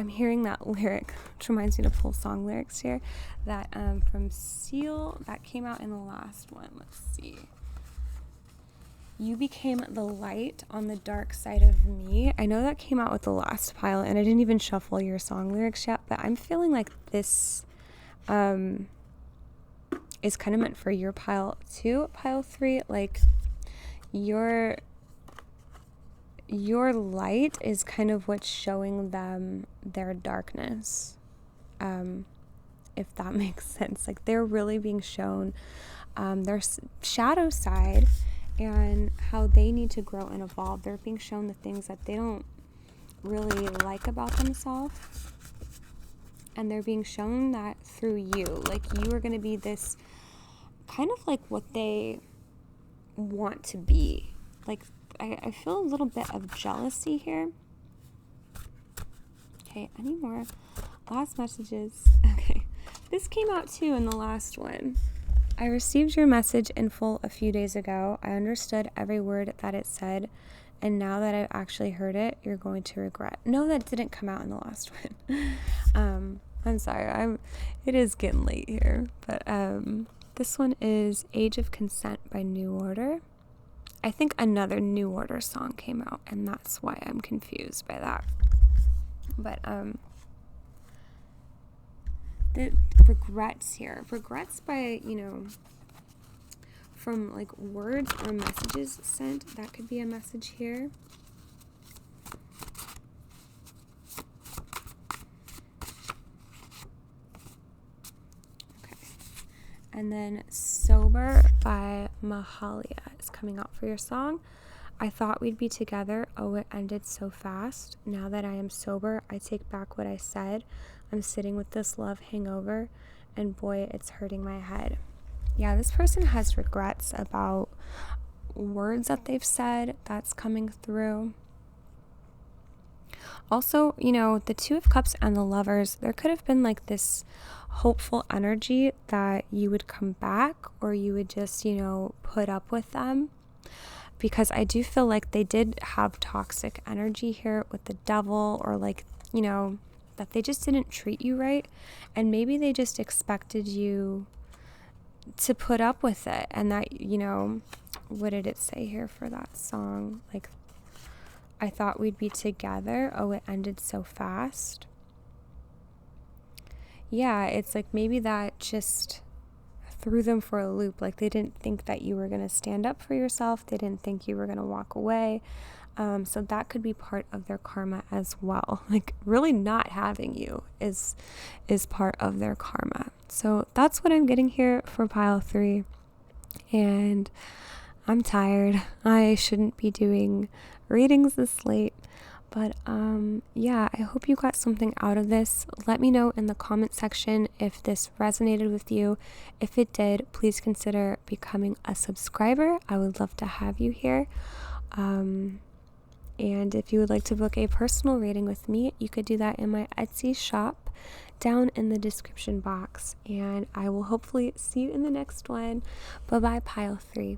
hearing that lyric, which reminds me to pull song lyrics here, that from Seal, that came out in the last one. Let's see. You became the light on the dark side of me. I know that came out with the last pile, and I didn't even shuffle your song lyrics yet, but I'm feeling like this is kind of meant for your pile 2, pile 3. Like your light is kind of what's showing them their darkness, if that makes sense. Like they're really being shown their shadow side and how they need to grow and evolve. They're being shown the things that they don't really like about themselves, and they're being shown that through you. Like you are going to be this kind of like what they want to be. Like I feel a little bit of jealousy here. Okay, any more last messages? Okay, this came out too in the last one. I received your message in full a few days ago. I understood every word that it said, and now that I've actually heard it, you're going to regret. No, that didn't come out in the last one. I'm sorry. It is getting late here, but this one is Age of Consent by New Order. I think another New Order song came out, and that's why I'm confused by that. But the regrets here. Regrets by, from like words or messages sent. That could be a message here. Okay. And then Sober by Mahalia is coming out for your song. I thought we'd be together. Oh, it ended so fast. Now that I am sober, I take back what I said. I'm sitting with this love hangover, and boy, it's hurting my head. Yeah, this person has regrets about words that they've said. That's coming through. Also, the Two of Cups and the Lovers, there could have been like this hopeful energy that you would come back, or you would just, put up with them. Because I do feel like they did have toxic energy here with the Devil, or like, that they just didn't treat you right. And maybe they just expected you to put up with it. And that, what did it say here for that song? Like, I thought we'd be together. Oh, it ended so fast. Yeah, it's like maybe that just threw them for a loop. Like they didn't think that you were going to stand up for yourself. They didn't think you were going to walk away. So that could be part of their karma as well. Like really not having you is part of their karma. So that's what I'm getting here for pile 3. And I'm tired. I shouldn't be doing readings this late. But yeah, I hope you got something out of this. Let me know in the comment section if this resonated with you. If it did, please consider becoming a subscriber. I would love to have you here. And if you would like to book a personal reading with me, you could do that in my Etsy shop down in the description box. And I will hopefully see you in the next one. Bye-bye, pile 3.